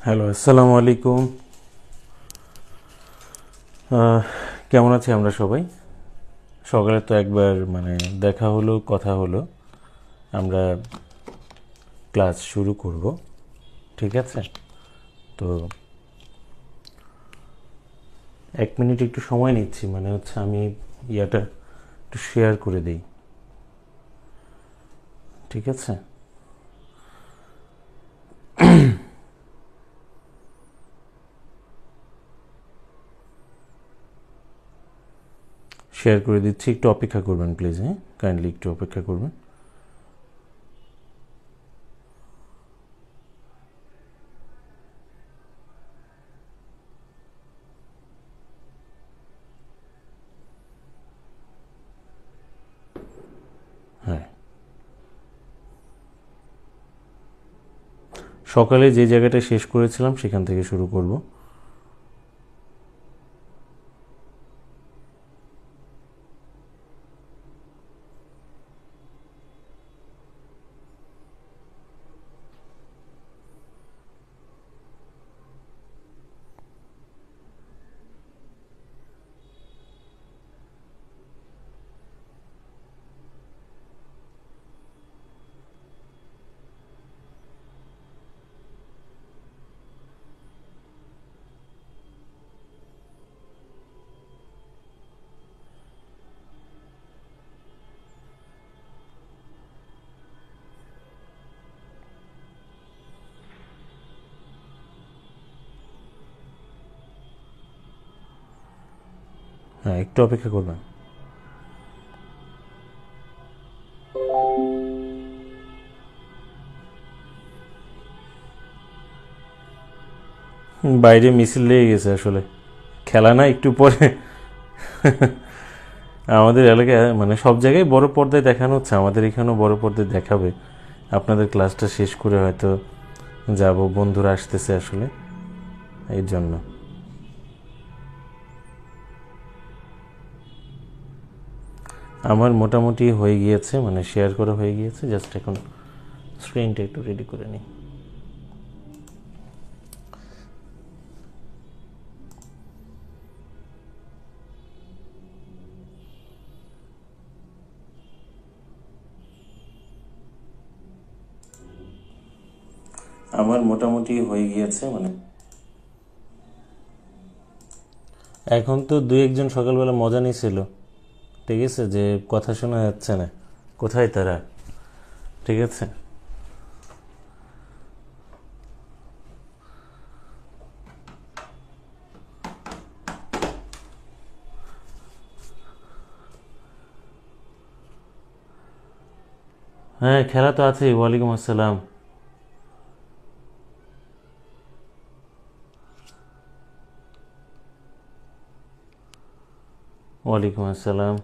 Hello, আসসালামু আলাইকুম। কেমন আছি আমরা সবাই? সকালে তো একবার দেখা হলো, কথা হলো। আমরা ক্লাস শুরু করব, ঠিক আছে? তো 1 মিনিট একটু সময় নিচ্ছি, আমি ইয়াটা একটু শেয়ার করে দিই, ঠিক আছে? শেয়ার করে দিচ্ছি, একটু অপেক্ষা করবেন প্লিজ। হ্যাঁ, কাইন্ডলি একটু অপেক্ষা করবেন। হ্যাঁ, সকালে যে জায়গাটা শেষ করেছিলাম সেখান থেকে শুরু করব। হ্যাঁ, একটু অপেক্ষা করবেন। বাইরে মিছিল লেগে গেছে আসলে, খেলা না একটু পরে। আমাদের এলাকায় সব জায়গায় বড় পর্দায় দেখানো হচ্ছে, আমাদের এখানেও বড় পর্দায় দেখাবে। আপনাদের ক্লাসটা শেষ করে হয়তো যাব, বন্ধুরা আসতেছে আসলে এই জন্য। আমার মোটামুটি হয়ে গিয়েছে, শেয়ার করা হয়ে গিয়েছে, জাস্ট এখন স্ক্রিনটা একটু রেডি করে নিই। আমার মোটামুটি হয়ে গিয়েছে, এখন তো দুই একজন সকালবেলা মজা নিয়েছিল, ঠিক আছে, যে কথা শোনা যাচ্ছে না, কোথায় তারা, ঠিক আছে? হ্যাঁ, খেলা তো আছে। ওয়ালাইকুম আসসালাম। ওয়ালাইকুম আসসালাম।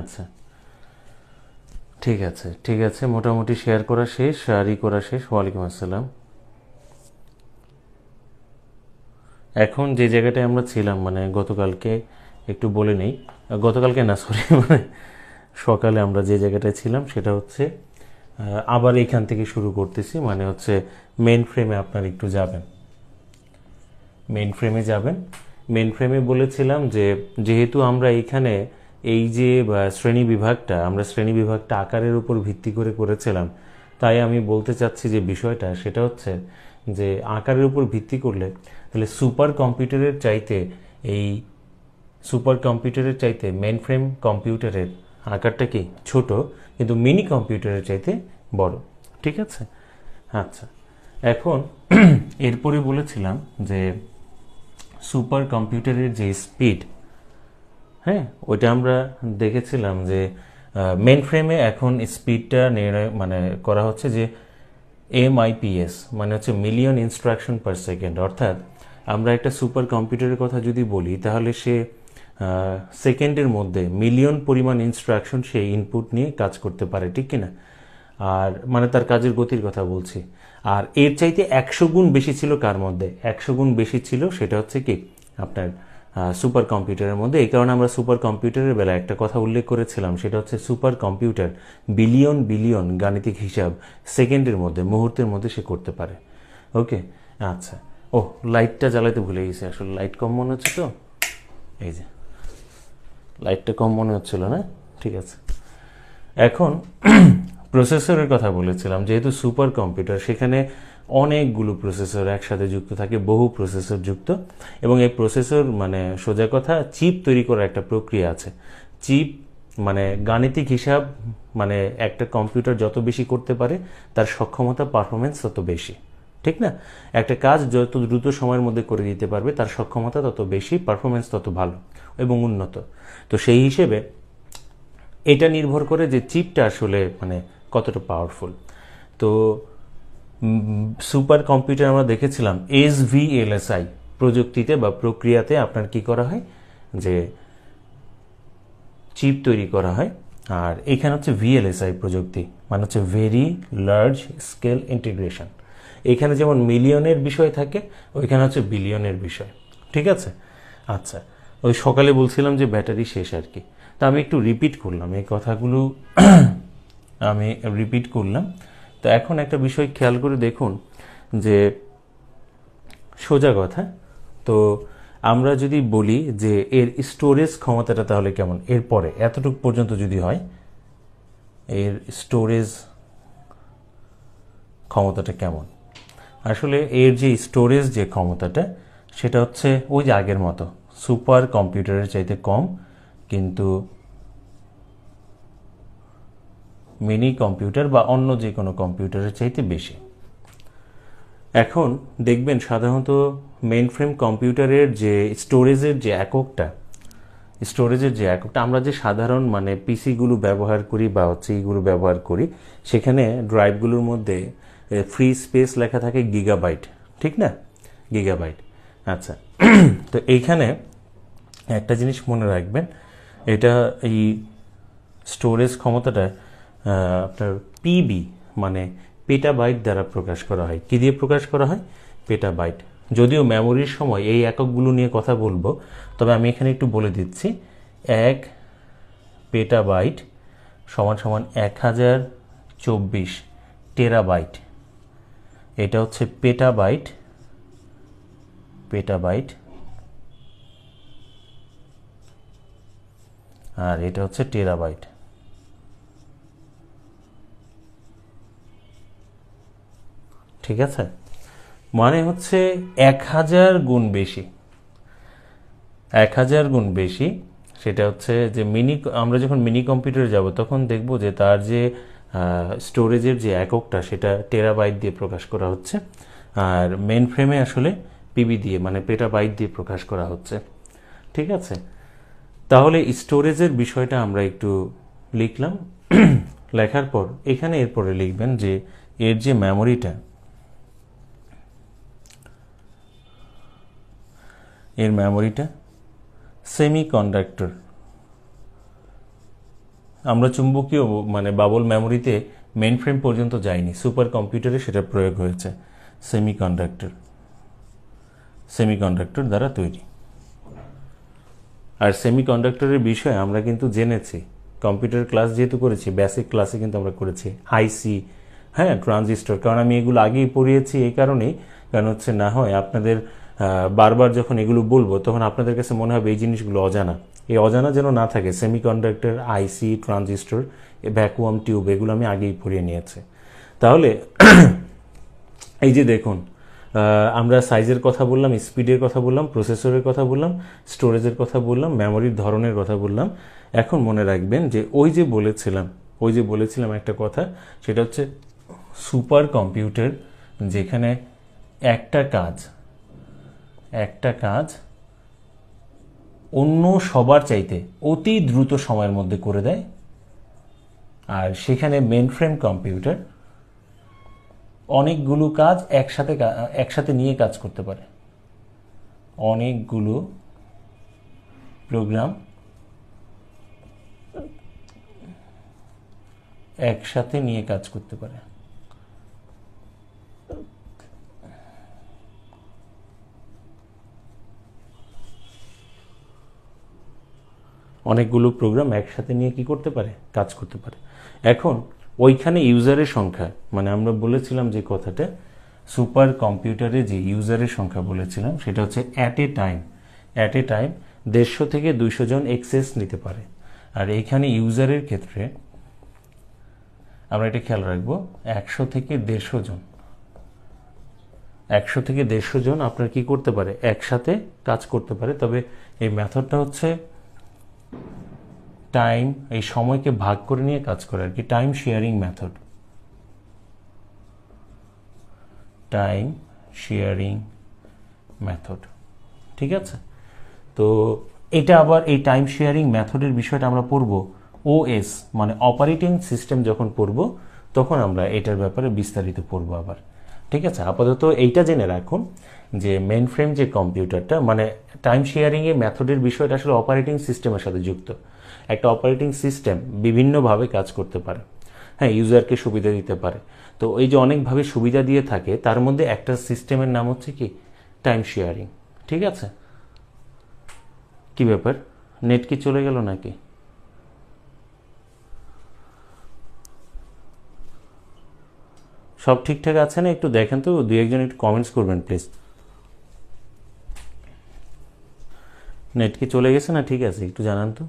আচ্ছা, ঠিক আছে, ঠিক আছে, মোটামুটি শেয়ার করা শেষ আর করা শেষ। ওয়ালাইকুম আসসালাম। এখন যে জায়গাটায় আমরা ছিলাম, গতকালকে একটু বলে নেই, গতকালকে না, সরি, সকালে আমরা যে জায়গাটায় ছিলাম সেটা হচ্ছে, আবার এখান থেকে শুরু করতেছি, মেন ফ্রেমে আপনার একটু যাবেন, মেন ফ্রেমে যাবেন। মেন ফ্রেমে বলেছিলাম যে যেহেতু আমরা এইখানে এই যে শ্রেণী বিভাগটা, আমরা শ্রেণী বিভাগটা আকারের উপর ভিত্তি করে করেছিলাম, তাই আমি বলতে চাচ্ছি যে বিষয়টা সেটা হচ্ছে যে আকারের উপর ভিত্তি করলে তাহলে এই সুপার কম্পিউটারের চাইতে মেন ফ্রেম কম্পিউটারের আকারটা কি ছোট, কিন্তু মিনি কম্পিউটারের চাইতে বড়, ঠিক আছে? আচ্ছা, এখন এরপরে বলেছিলাম যে সুপার কম্পিউটারের যে স্পিড, হ্যাঁ, ওইটা আমরা দেখেছিলাম যে মেন ফ্রেমে এখন স্পিডটা নির্ণয় করা হচ্ছে যে MIPS, হচ্ছে মিলিয়ন ইনস্ট্রাকশন পার সেকেন্ড। অর্থাৎ আমরা একটা সুপার কম্পিউটারের কথা যদি বলি তাহলে সে সেকেন্ডের মধ্যে মিলিয়ন পরিমাণ ইনস্ট্রাকশন সে ইনপুট নিয়ে কাজ করতে পারে, ঠিক কিনা? আর তার কাজের গতির কথা বলছি। আর এর চাইতে 100 গুণ বেশি ছিল কার মধ্যে? 100 গুণ বেশি ছিল সেটা হচ্ছে কি আপনার সুপার কম্পিউটারের মধ্যে। এই কারণে আমরা সুপার কম্পিউটারের বেলা একটা কথা উল্লেখ করেছিলাম, সেটা হচ্ছে সুপার কম্পিউটার বিলিয়ন বিলিয়ন গাণিতিক হিসাব সেকেন্ডের মধ্যে, মুহূর্তের মধ্যে সে করতে পারে। ওকে, আচ্ছা। ও, লাইটটা জ্বালাতে ভুলে গেছি, আসলে লাইট কম মনে হচ্ছে তো, এই যে লাইটটা কম মনে হচ্ছিল না, ঠিক আছে। এখন প্রসেসরের কথা বলেছিলাম, যেহেতু সুপার কম্পিউটার সেখানে অনেকগুলো প্রসেসর একসাথে যুক্ত থাকে, বহু প্রসেসর যুক্ত, এবং এই প্রসেসর মানে সোজা কথা চিপ তৈরি করার একটা প্রক্রিয়া আছে। চিপ মানে গাণিতিক হিসাব, মানে একটা কম্পিউটার যত বেশি করতে পারে তার সক্ষমতা পারফরমেন্স তত বেশি, ঠিক না? একটা কাজ যত দ্রুত সময়ের মধ্যে করে দিতে পারবে তার সক্ষমতা তত বেশি, পারফরমেন্স তত ভালো এবং উন্নত। তো সেই হিসেবে এটা নির্ভর করে যে চিপটা আসলে মানে কতটা পাওয়ারফুল। তো সুপার কম্পিউটার আমরা দেখেছিলাম SVLSI প্রযুক্তিতে বা প্রক্রিয়াতে আপনার কি করা হয়, যে চিপ তৈরি করা হয়। আর এখানে হচ্ছে VLSI প্রযুক্তি, মানে হচ্ছে ভেরি লার্জ স্কেল ইন্টিগ্রেশন। এখানে যেমন মিলিয়নের বিষয় থাকে, ওইখানে হচ্ছে বিলিয়নের বিষয়, ঠিক আছে। আচ্ছা, ওই সকালে বলছিলাম যে ব্যাটারি শেষ আর কি, তা আমি একটু রিপিট করলাম এই কথাগুলো আমি রিপিট করলাম। তো এখন একটা বিষয় খেয়াল করে দেখুন, যে সোজা কথা, তো আমরা যদি বলি যে এর স্টোরেজ ক্ষমতাটা তাহলে কেমন, এরপরে এতটুকু পর্যন্ত যদি হয়, এর স্টোরেজ ক্ষমতাটা কেমন, আসলে এর যে স্টোরেজ যে ক্ষমতাটা সেটা হচ্ছে ওই যে আগের মতো সুপার কম্পিউটারের চাইতে কম, কিন্তু মিনি কম্পিউটার বা অন্য যে কোনো কম্পিউটারের চাইতে বেশি। এখন দেখবেন সাধারণত মেইন ফ্রেম কম্পিউটারের যে স্টোরেজের যে এককটা আমরা যে সাধারণ মানে পিসিগুলো ব্যবহার করি বা হচ্ছে এইগুলো ব্যবহার করি, সেখানে ড্রাইভগুলোর মধ্যে ফ্রি স্পেস লেখা থাকে গিগাবাইট, ঠিক না? গিগাবাইট। আচ্ছা, তো এইখানে একটা জিনিস মনে রাখবেন, এটা এই স্টোরেজ ক্ষমতাটা আপনার পিবি মানে পেটাবাইট দ্বারা প্রকাশ করা হয়। কি দিয়ে প্রকাশ করা হয়? পেটাবাইট। যদিও মেমোরির সময় এই এককগুলো নিয়ে কথা বলবো, তবে আমি এখানে একটু বলে দিচ্ছি। 1 পেটাবাইট সমান সমান 1024 টেরাবাইট। এটা হচ্ছে পেটাবাইট, আর এটা হচ্ছে টেরাবাইট। ঠিক আছে, মানে হচ্ছে 1000 গুণ বেশি, 1000 গুণ বেশি। সেটা হচ্ছে যে আমরা যখন মিনি কম্পিউটারে যাব তখন দেখব যে তার যে স্টোরেজের যে এককটা সেটা টেরাবাইট দিয়ে প্রকাশ করা হচ্ছে, আর মেন ফ্রেমে আসলে পিবি দিয়ে মানে পেটাবাইট দিয়ে প্রকাশ করা হচ্ছে। ঠিক আছে, তাহলে স্টোরেজের বিষয়টা আমরা একটু লিখলাম। লেখার পর এখানে এরপরে লিখবেন যে এর যে মেমোরিটা, এর মেমোরিটা সেমিকন্ডাক্টর। আমরা চুম্বকীয় মানে বাবল মেমোরিতে মেইন ফ্রেম পর্যন্ত যায়নি, সুপার কম্পিউটারে সেটা প্রয়োগ হয়েছে। সেমিকন্ডাক্টর দ্বারা তৈরি। আর সেমিকন্ডাক্টরের বিষয়ে আমরা কিন্তু জেনেছি, কম্পিউটার ক্লাস যেহেতু করেছি, বেসিক ক্লাসে কিন্তু আমরা করেছি আইসি, হ্যাঁ, ট্রানজিস্টর। কারণ আমি এগুলো আগেই পড়িয়েছি এই কারণেই, কারণ হচ্ছে না হয় আপনাদের বারবার যখন এগুলো বলবো তখন আপনাদের কাছে মনে হবে এই জিনিসগুলো অজানা। এই অজানা যেন না থাকে, সেমিকন্ডাক্টর, আইসি, ট্রানজিস্টর, ভ্যাকুয়াম টিউব, এগুলো আমি আগেই পড়িয়ে নিয়েছি। তাহলে এই যে দেখুন, আমরা সাইজের কথা বললাম, স্পিডের কথা বললাম, প্রসেসরের কথা বললাম, স্টোরেজের কথা বললাম, মেমোরির ধরনের কথা বললাম। এখন মনে রাখবেন যে ওই যে বলেছিলাম একটা কথা, সেটা হচ্ছে সুপার কম্পিউটার যেখানে একটা কাজ অন্য সবার চাইতে অতি দ্রুত সময়ের মধ্যে করে দেয়, আর সেখানে মেইন ফ্রেম কম্পিউটার অনেকগুলো কাজ একসাথে নিয়ে কাজ করতে পারে, অনেকগুলো প্রোগ্রাম একসাথে নিয়ে কাজ করতে পারে। অনেকগুলো প্রোগ্রাম একসাথে নিয়ে কি করতে পারে? কাজ করতে পারে। এখন ওইখানে ইউজারের সংখ্যা, মানে আমরা বলেছিলাম যে কথাটা, সুপার কম্পিউটারে যে ইউজারের সংখ্যা বলেছিলাম সেটা হচ্ছে অ্যাট এ টাইম 150 থেকে 200 জন এক্সেস নিতে পারে। আর এইখানে ইউজারের ক্ষেত্রে আমরা এটা খেয়াল রাখবো 100 থেকে 150 জন, 100 থেকে 150 জন আপনার কি করতে পারে, একসাথে কাজ করতে পারে। তবে এই মেথডটা হচ্ছে টাইম, এই সময়কে ভাগ করে নিয়ে কাজ করে আর কি, time sharing method, time sharing method. ঠিক আছে, তো এটা আবার এই টাইম শেয়ারিং মেথডের বিষয়টা আমরা পড়ব ওএস মানে অপারেটিং সিস্টেম যখন পড়ব তখন আমরা এটার ব্যাপারে বিস্তারিত পড়ব আবার। ঠিক আছে, আপাতত এইটা জেনে রাখুন যে মেইন ফ্রেম যে কম্পিউটারটা মানে টাইম শেয়ারিংয়ের মেথডের বিষয়টা আসলে অপারেটিং সিস্টেমের সাথে যুক্ত। একটা অপারেটিং সিস্টেম বিভিন্নভাবে কাজ করতে পারে, হ্যাঁ, ইউজারকে সুবিধা দিতে পারে। তো এই যে অনেকভাবে সুবিধা দিয়ে থাকে তার মধ্যে একটা সিস্টেমের নাম হচ্ছে কি টাইম শেয়ারিং। ঠিক আছে, কি ব্যাপার, নেট কি চলে গেল নাকি? সব ঠিকঠাক আছে না? একটু দেখেন তো, দু একজন একটু কমেন্টস করবেন প্লিজ। নেট কি চলে গেছে না ঠিক আছে, একটু জানান তো।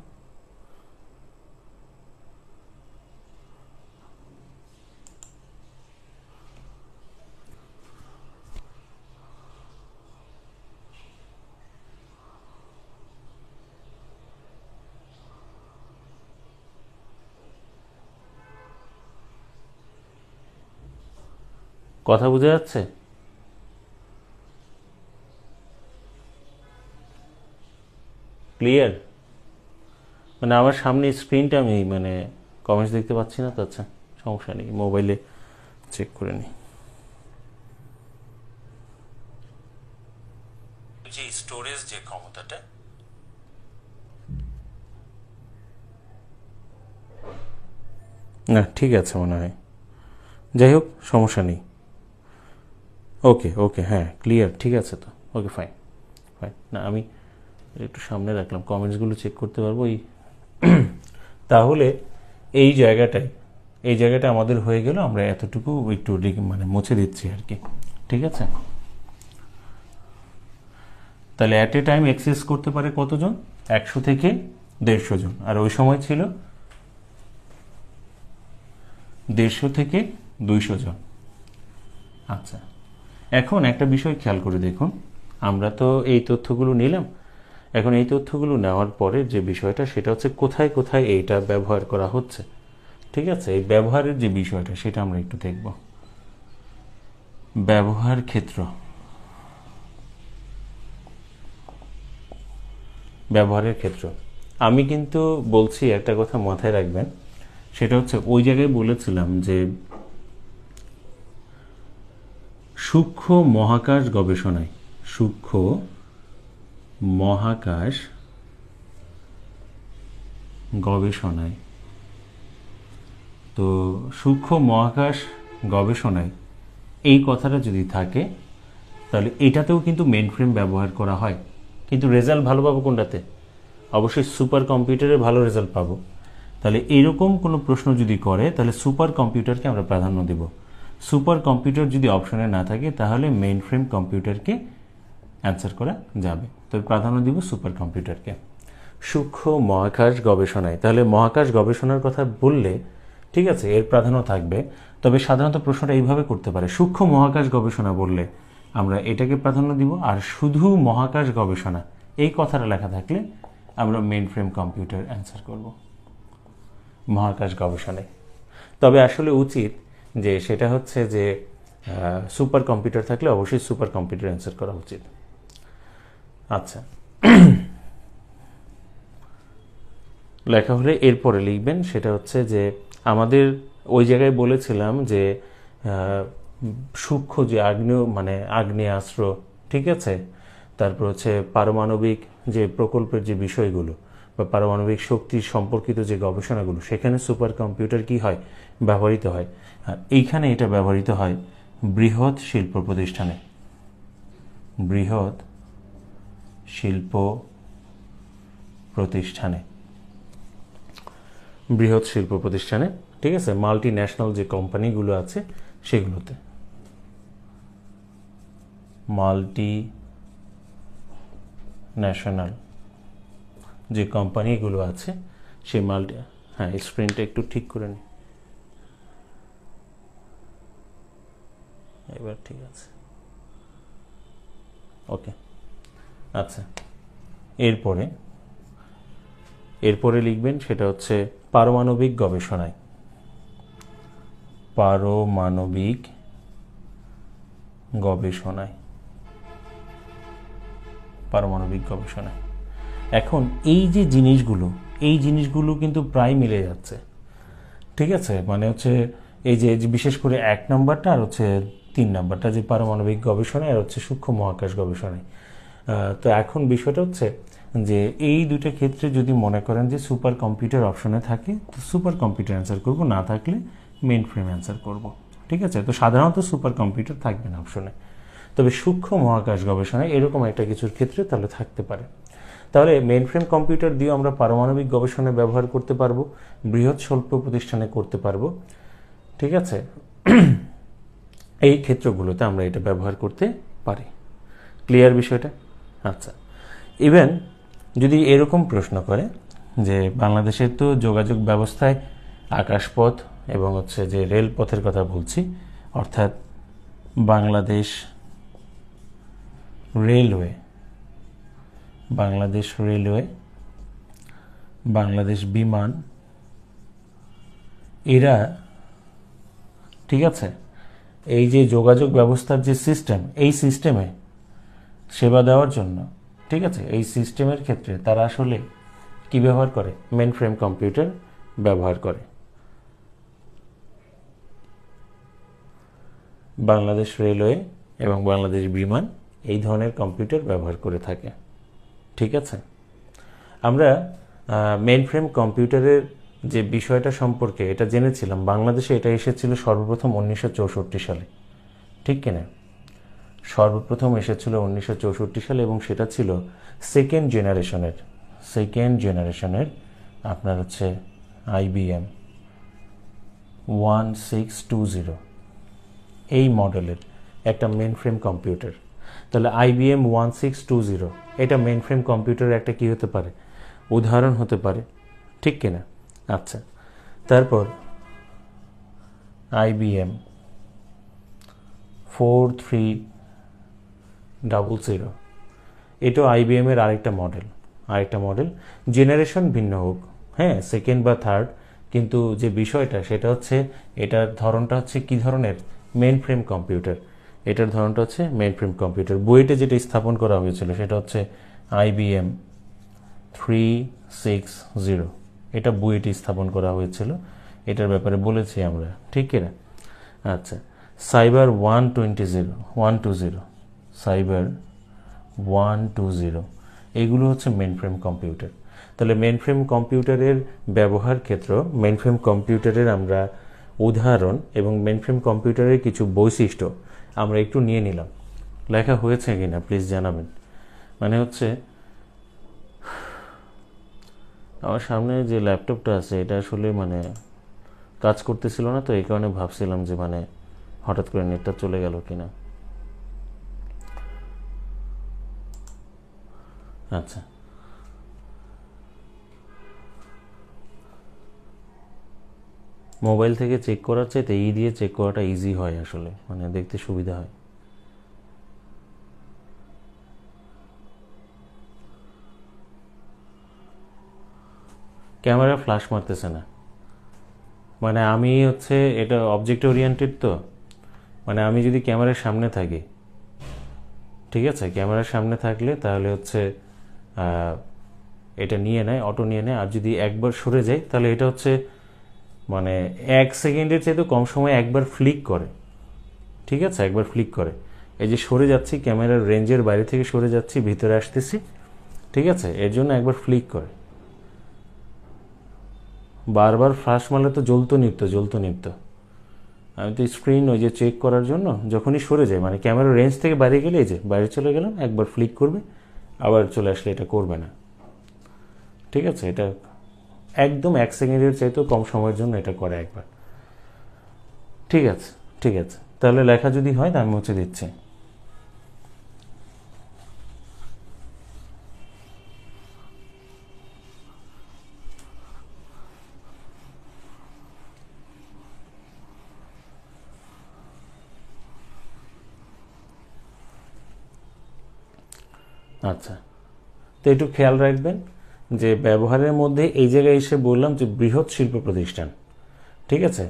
কথা বোঝা যাচ্ছে? ক্লিয়ার? মানে আমার সামনে স্ক্রিনটা আমি মানে কমেন্টস দেখতে পাচ্ছি না তো। আচ্ছা, সমস্যা নেই, মোবাইলে চেক করে নিই। যে স্টোরেজ যে ক্ষমতাটা, না ঠিক আছে মনে হয়, যাই হোক সমস্যা নেই। ওকে ওকে, হ্যাঁ ক্লিয়ার, ঠিক আছে তো, ওকে ফাইন ফাইন। না আমি একটু সামনে রাখলাম, কমেন্টসগুলো চেক করতে পারবো এই। তাহলে এই জায়গাটা আমাদের হয়ে গেল, আমরা এতটুকু একটু মানে মুছে দিচ্ছি আর কি। ঠিক আছে, তাহলে অ্যাট এ টাইম অ্যাক্সেস করতে পারে কতজন, 100 থেকে 150 জন। আর ওই সময় ছিল 150 থেকে 200 জন। আচ্ছা, এখন একটা বিষয় খেয়াল করে দেখুন, আমরা তো এই তথ্যগুলো নিলাম, এখন এই তথ্যগুলো নেওয়ার পরে যে বিষয়টা সেটা হচ্ছে কোথায় কোথায় এইটা ব্যবহার করা হচ্ছে। ঠিক আছে, এই ব্যবহারের যে বিষয়টা সেটা আমরা একটু দেখব। ব্যবহার ক্ষেত্র, ব্যবহারের ক্ষেত্র আমি কিন্তু বলছি একটা কথা মাথায় রাখবেন, সেটা হচ্ছে ওই জায়গায় বলেছিলাম যে সূক্ষ্ম মহাকাশ গবেষণায়, সূক্ষ্ম মহাকাশ গবেষণায়, তো সূক্ষ্ম মহাকাশ গবেষণায় এই কথাটা যদি থাকে তাহলে এটাতেও কিন্তু মেইন ফ্রেম ব্যবহার করা হয়। কিন্তু রেজাল্ট ভালো পাবো কোনটাতে? অবশ্যই সুপার কম্পিউটারে ভালো রেজাল্ট পাবো। তাহলে এরকম কোনো প্রশ্ন যদি করে তাহলে সুপার কম্পিউটারকে আমরা প্রাধান্য দেব। সুপার কম্পিউটার যদি অপশনে না থাকে তাহলে মেইন ফ্রেম কম্পিউটারকে অ্যান্সার করা যাবে, তবে প্রাধান্য দিব সুপার কম্পিউটারকে। সূক্ষ্ম মহাকাশ গবেষণায়, তাহলে মহাকাশ গবেষণার কথা বললে ঠিক আছে এর প্রাধান্য থাকবে, তবে সাধারণত প্রশ্নটা এইভাবে করতে পারে, সূক্ষ্ম মহাকাশ গবেষণা বললে আমরা এটাকে প্রাধান্য দিব, আর শুধু মহাকাশ গবেষণা এই কথাটা লেখা থাকলে আমরা মেইন ফ্রেম কম্পিউটার অ্যান্সার করব মহাকাশ গবেষণায়। তবে আসলে উচিত যে সেটা হচ্ছে যে সুপার কম্পিউটার থাকলে অবশ্যই সুপার কম্পিউটার অ্যান্সার করা উচিত। আচ্ছা, লেখা হলে এরপরে লিখবেন, সেটা হচ্ছে যে আমাদের ওই জায়গায় বলেছিলাম যে সূক্ষ্ম যে আগ্নেয়াস্ত্র, ঠিক আছে, তারপর হচ্ছে পারমাণবিক যে প্রকল্পের যে বিষয়গুলো বা পারমাণবিক শক্তি সম্পর্কিত যে গবেষণাগুলো, সেখানে সুপার কম্পিউটার কি হয়, ব্যবহৃত হয়। আর এইখানে এটা ব্যবহৃত হয় বৃহৎ শিল্প প্রতিষ্ঠানে, বৃহৎ শিল্প প্রতিষ্ঠানে, বৃহৎ শিল্প প্রতিষ্ঠানে, ঠিক আছে, মাল্টি ন্যাশনাল যে কোম্পানিগুলো আছে সেগুলোতে। মাল্টি ন্যাশনাল যে কোম্পানিগুলো আছে সেই মাল্টি, হ্যাঁ স্ক্রিনটা একটু ঠিক করে নিই, এবার ঠিক আছে, ওকে। আচ্ছা, এরপরে লিখবেন সেটা হচ্ছে পারমাণবিক গবেষণায়, পারমাণবিক গবেষণায়, পারমাণবিক গবেষণায়। এখন এই যে জিনিসগুলো কিন্তু প্রায় মিলে যাচ্ছে, ঠিক আছে? মানে হচ্ছে এই যে বিশেষ করে 1 নম্বরটা আর হচ্ছে 3 নম্বরটা, যে পারমাণবিক গবেষণায় আর হচ্ছে সূক্ষ্ম মহাকাশ গবেষণায়। তো এখন বিষয়টা হচ্ছে যে এই দুইটা ক্ষেত্রে যদি মনে করেন যে সুপার কম্পিউটার অপশনে থাকে তো সুপার কম্পিউটার অ্যান্সার করব, না থাকলে মেইন ফ্রেম অ্যান্সার করব, ঠিক আছে? তো সাধারণত সুপার কম্পিউটার থাকবে না অপশনে, তবে সূক্ষ্ম মহাকাশ গবেষণায় এরকম একটা কিছুর ক্ষেত্রে তাহলে থাকতে পারে। তাহলে মেইন ফ্রেম কম্পিউটার দিয়েও আমরা পারমাণবিক গবেষণায় ব্যবহার করতে পারবো, বৃহৎ স্বল্প প্রতিষ্ঠানে করতে পারবো, ঠিক আছে? এই ক্ষেত্রগুলোতে আমরা এটা ব্যবহার করতে পারি। ক্লিয়ার বিষয়টা? আচ্ছা, ইভেন যদি এরকম প্রশ্ন করে যে বাংলাদেশের তো যোগাযোগ ব্যবস্থায় আকাশপথ এবং হচ্ছে যে রেলপথের কথা বলছি, অর্থাৎ বাংলাদেশ রেলওয়ে, বাংলাদেশ বিমান, এরা, ঠিক আছে, এই যে যোগাযোগ ব্যবস্থার যে সিস্টেম, এই সিস্টেমে সেবা দেওয়ার জন্য, ঠিক আছে, এই সিস্টেমের ক্ষেত্রে তারা আসলে কি ব্যবহার করে? মেইন ফ্রেম কম্পিউটার ব্যবহার করে। বাংলাদেশ রেলওয়ে এবং বাংলাদেশ বিমান এই ধরনের কম্পিউটার ব্যবহার করে থাকে, ঠিক আছে? আমরা মেইন ফ্রেম কম্পিউটারের যে বিষয়টা সম্পর্কে এটা জেনেছিলাম, বাংলাদেশে এটা এসেছিল সর্বপ্রথম 1964 সালে, ঠিক কিনা? সর্বপ্রথম এসেছিল 1964 সালে এবং সেটা ছিল সেকেন্ড জেনারেশনের আপনার হচ্ছে IBM 1620 এই মডেলের একটা মেইন ফ্রেম কম্পিউটার। তাহলে IBM 1620 এটা মেইন ফ্রেম কম্পিউটারের একটা কি হতে পারে? উদাহরণ হতে পারে, ঠিক কিনা? আচ্ছা, তারপর IBM 4300 এটাও IBM এর আরেকটা মডেল, জেনারেশন ভিন্ন হোক, হ্যাঁ, সেকেন্ড বা থার্ড, কিন্তু যে বিষয়টা সেটা হচ্ছে এটার ধরনটা হচ্ছে কি ধরনের? Main frame computer. এটার ধরনটা হচ্ছে মেইন ফ্রেম কম্পিউটার। বুয়েটে যেটা স্থাপন করা হয়েছিল সেটা হচ্ছে IBM 360, এটা বুয়েটে স্থাপন করা হয়েছিল, এটার ব্যাপারে বলেছি আমরা, ঠিক কিনা? আচ্ছা, সাইবার 120, সাইবার 120 এগুলো হচ্ছে মেইন ফ্রেম কম্পিউটার। তাহলে মেইন ফ্রেম কম্পিউটারের ব্যবহার ক্ষেত্র, মেইন ফ্রেম কম্পিউটারের আমরা উদাহরণ এবং মেইন ফ্রেম কম্পিউটারের কিছু বৈশিষ্ট্য আমরা একটু নিয়ে নিলাম। লেখা হয়েছে কিনা প্লিজ জানাবেন। মানে হচ্ছে আমার সামনে যে ল্যাপটপটা আছে এটা আসলে মানে কাজ করতেছিল না, তো এই কারণে ভাবছিলাম যে মানে হঠাৎ করে নেটটা চলে গেল কিনা। আচ্ছা, মোবাইল থেকে চেক করার চাইতে এই দিয়ে চেক করাটা ইজি হয়, আসলে মানে দেখতে সুবিধা হয়। ক্যামেরা ফ্ল্যাশ মারতেছে না, মানে আমি হচ্ছে এটা অবজেক্ট ওরিয়েন্টেড, তো মানে আমি যদি ক্যামেরার সামনে থাকি, ঠিক আছে, ক্যামেরার সামনে থাকলে তাহলে হচ্ছে এটা নিয়ে নেয়, অটো নিয়ে নেয়, আর যদি একবার সরে যায় তাহলে এটা হচ্ছে মানে 1 সেকেন্ডের চাইতে কম সময় একবার ফ্লিক করে, ঠিক আছে, একবার ফ্লিক করে। এই যে সরে যাচ্ছি, ক্যামেরার রেঞ্জের বাইরে থেকে সরে যাচ্ছি, ভিতরে আসতেছি, ঠিক আছে, এর জন্য একবার ফ্লিক করে। বারবার ফ্ল্যাশ মারলে তো জ্বলতো নিত্য। আমি তো স্ক্রিন ওই যে চেক করার জন্য যখনই সরে যায়, মানে ক্যামেরার রেঞ্জ থেকে বাইরে গেলে, এই যে বাইরে চলে গেলাম, একবার ফ্লিক করবে, আবার চলে আসলে এটা করবে না, ঠিক আছে? এটা একদম 1 সেকেন্ডের চাইতেও কম সময়ের জন্য এটা করে একবার, ঠিক আছে? তাহলে লেখা যদি হয় তা আমি মুছে দিচ্ছি। আচ্ছা, তো একটু খেয়াল রাখবেন যে ব্যবহারের মধ্যে এই জায়গায় এসে বললাম যে বৃহৎ শিল্প প্রতিষ্ঠান, ঠিক আছে।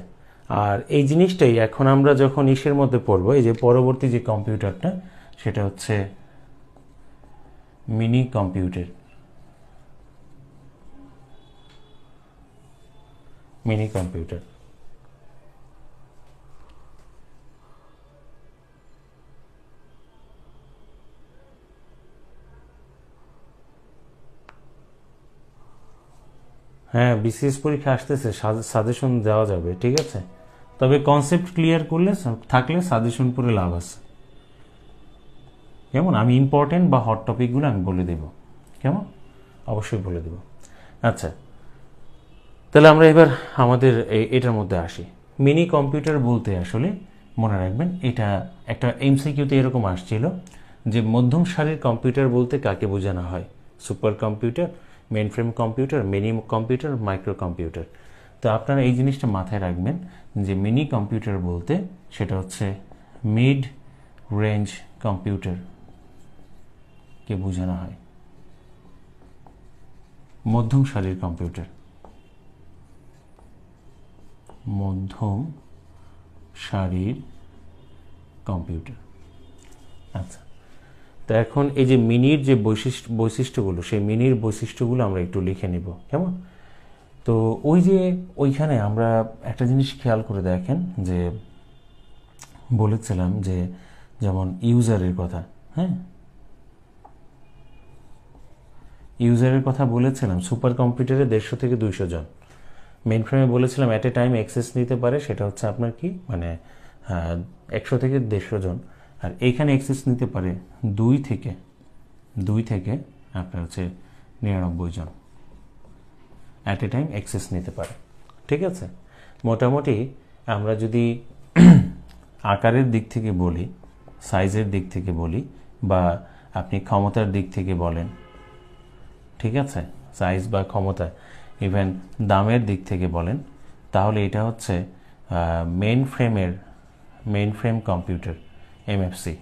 আর এই জিনিসটাই এখন আমরা যখন ইসের মধ্যে পড়বো, এই যে পরবর্তী যে কম্পিউটারটা সেটা হচ্ছে মিনি কম্পিউটার। মিনি কম্পিউটার হ্যাঁ, বিসিএস পরীক্ষা আসতেছে, সাজেশন দেওয়া যাবে, ঠিক আছে। তবে কনসেপ্ট ক্লিয়ার করলে থাকলে সাজেশন পড়ে লাভ আছে। কেমন, আমি ইম্পর্টেন্ট বা হট টপিকগুলো আমি বলে দেব, কেমন, অবশ্যই বলে দেব। আচ্ছা, তাহলে আমরা এবার আমাদের এটার মধ্যে আসি। মিনি কম্পিউটার বলতে আসলে মনে রাখবেন, এটা একটা এমসিকিউতে এরকম আসছিল যে মধ্যম সারির কম্পিউটার বলতে কাকে বোঝানো হয়, super computer, mainframe computer, mini computer, micro computer. তো আপনারা এই জিনিসটা মাথায় রাখবেন যে মিনি কম্পিউটার বলতে সেটা হচ্ছে মিড রেঞ্জ কম্পিউটার কে বোঝানো হয়, মধ্যম সারির কম্পিউটার, মধ্যম সারির কম্পিউটার। আচ্ছা, তো এখন এই যে মিনির যে বৈশিষ্ট্যগুলো, সেই মিনির বৈশিষ্ট্যগুলো আমরা একটু লিখে নিব, কেমন। তো ওই যে ওইখানে আমরা একটা জিনিস খেয়াল করে দেখেন যে বলেছিলাম যে যেমন ইউজারের কথা, হ্যাঁ, ইউজারের কথা বলেছিলাম সুপার কম্পিউটারে 150 থেকে 200 জন। মেইন ফ্রেমে বলেছিলাম অ্যাট এ টাইম অ্যাক্সেস নিতে পারে, সেটা হচ্ছে আপনার কি মানে 100 থেকে 150 জন। আর এইখানে অ্যাক্সেস নিতে পারে 2 থেকে আপনার হচ্ছে 99 জন অ্যাট এ টাইম অ্যাক্সেস নিতে পারে, ঠিক আছে। মোটামুটি আমরা যদি আকারের দিক থেকে বলি, সাইজের দিক থেকে বলি, বা আপনি ক্ষমতার দিক থেকে বলেন, ঠিক আছে, সাইজ বা ক্ষমতা, ইভেন দামের দিক থেকে বলেন, তাহলে এটা হচ্ছে মেইন ফ্রেম কম্পিউটার, এমএফসি,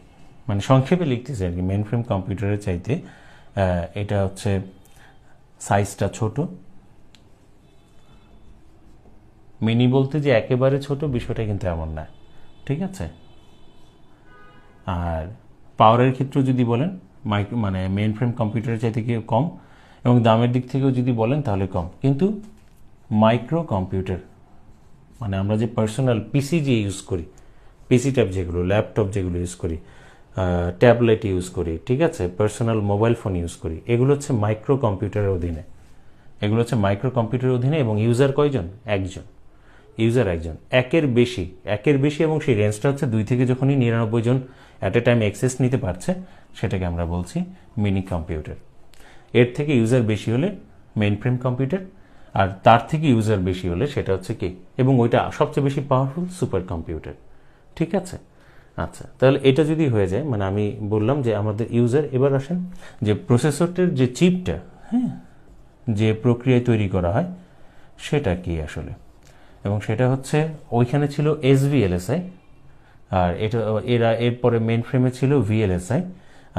মানে সংক্ষেপে লিখতেছে আর কি। মেইন ফ্রেম কম্পিউটারের চাইতে এটা হচ্ছে সাইজটা ছোট। মিনি বলতে যে একেবারে ছোট বিষয়টা কিন্তু এমন না, ঠিক আছে। আর পাওয়ারের ক্ষেত্রে যদি বলেন মানে মেইন ফ্রেম কম্পিউটারের চাইতে কি কম, এবং দামের দিক থেকেও যদি বলেন তাহলে কম। কিন্তু মাইক্রো কম্পিউটার মানে আমরা যে পার্সোনাল পিসি যে ইউজ করি, পিসি ট্যাব যেগুলো, ল্যাপটপ যেগুলো ইউজ করি, ট্যাবলেট ইউজ করি, ঠিক আছে, পার্সোনাল মোবাইল ফোন ইউজ করি, এগুলো হচ্ছে মাইক্রো কম্পিউটারের অধীনে। এগুলো হচ্ছে মাইক্রো কম্পিউটারের অধীনে। এবং ইউজার কয়জন? একজন। ইউজার একজন। একের বেশি এবং সেই রেঞ্জটা হচ্ছে 2 থেকে যখনই 99 জন অ্যাট এ টাইম অ্যাক্সেস নিতে পারছে, সেটাকে আমরা বলছি মিনি কম্পিউটার। এর থেকে ইউজার বেশি হলে মেইন ফ্রেম কম্পিউটার, আর তার থেকে ইউজার বেশি হলে সেটা হচ্ছে কি, এবং ওইটা সবচেয়ে বেশি পাওয়ারফুল, সুপার কম্পিউটার, ঠিক আছে। আচ্ছা, তাহলে এটা যদি হয়ে যায়, মানে আমি বললাম যে আমাদের ইউজার। এবার আসেন যে প্রসেসরটার যে চিপটা, হ্যাঁ, যে প্রক্রিয়ায় তৈরি করা হয় সেটা কি আসলে, এবং সেটা হচ্ছে ওইখানে ছিল SVLSI, আর এটা এরপরে মেইন ফ্রেমে ছিল VLSI,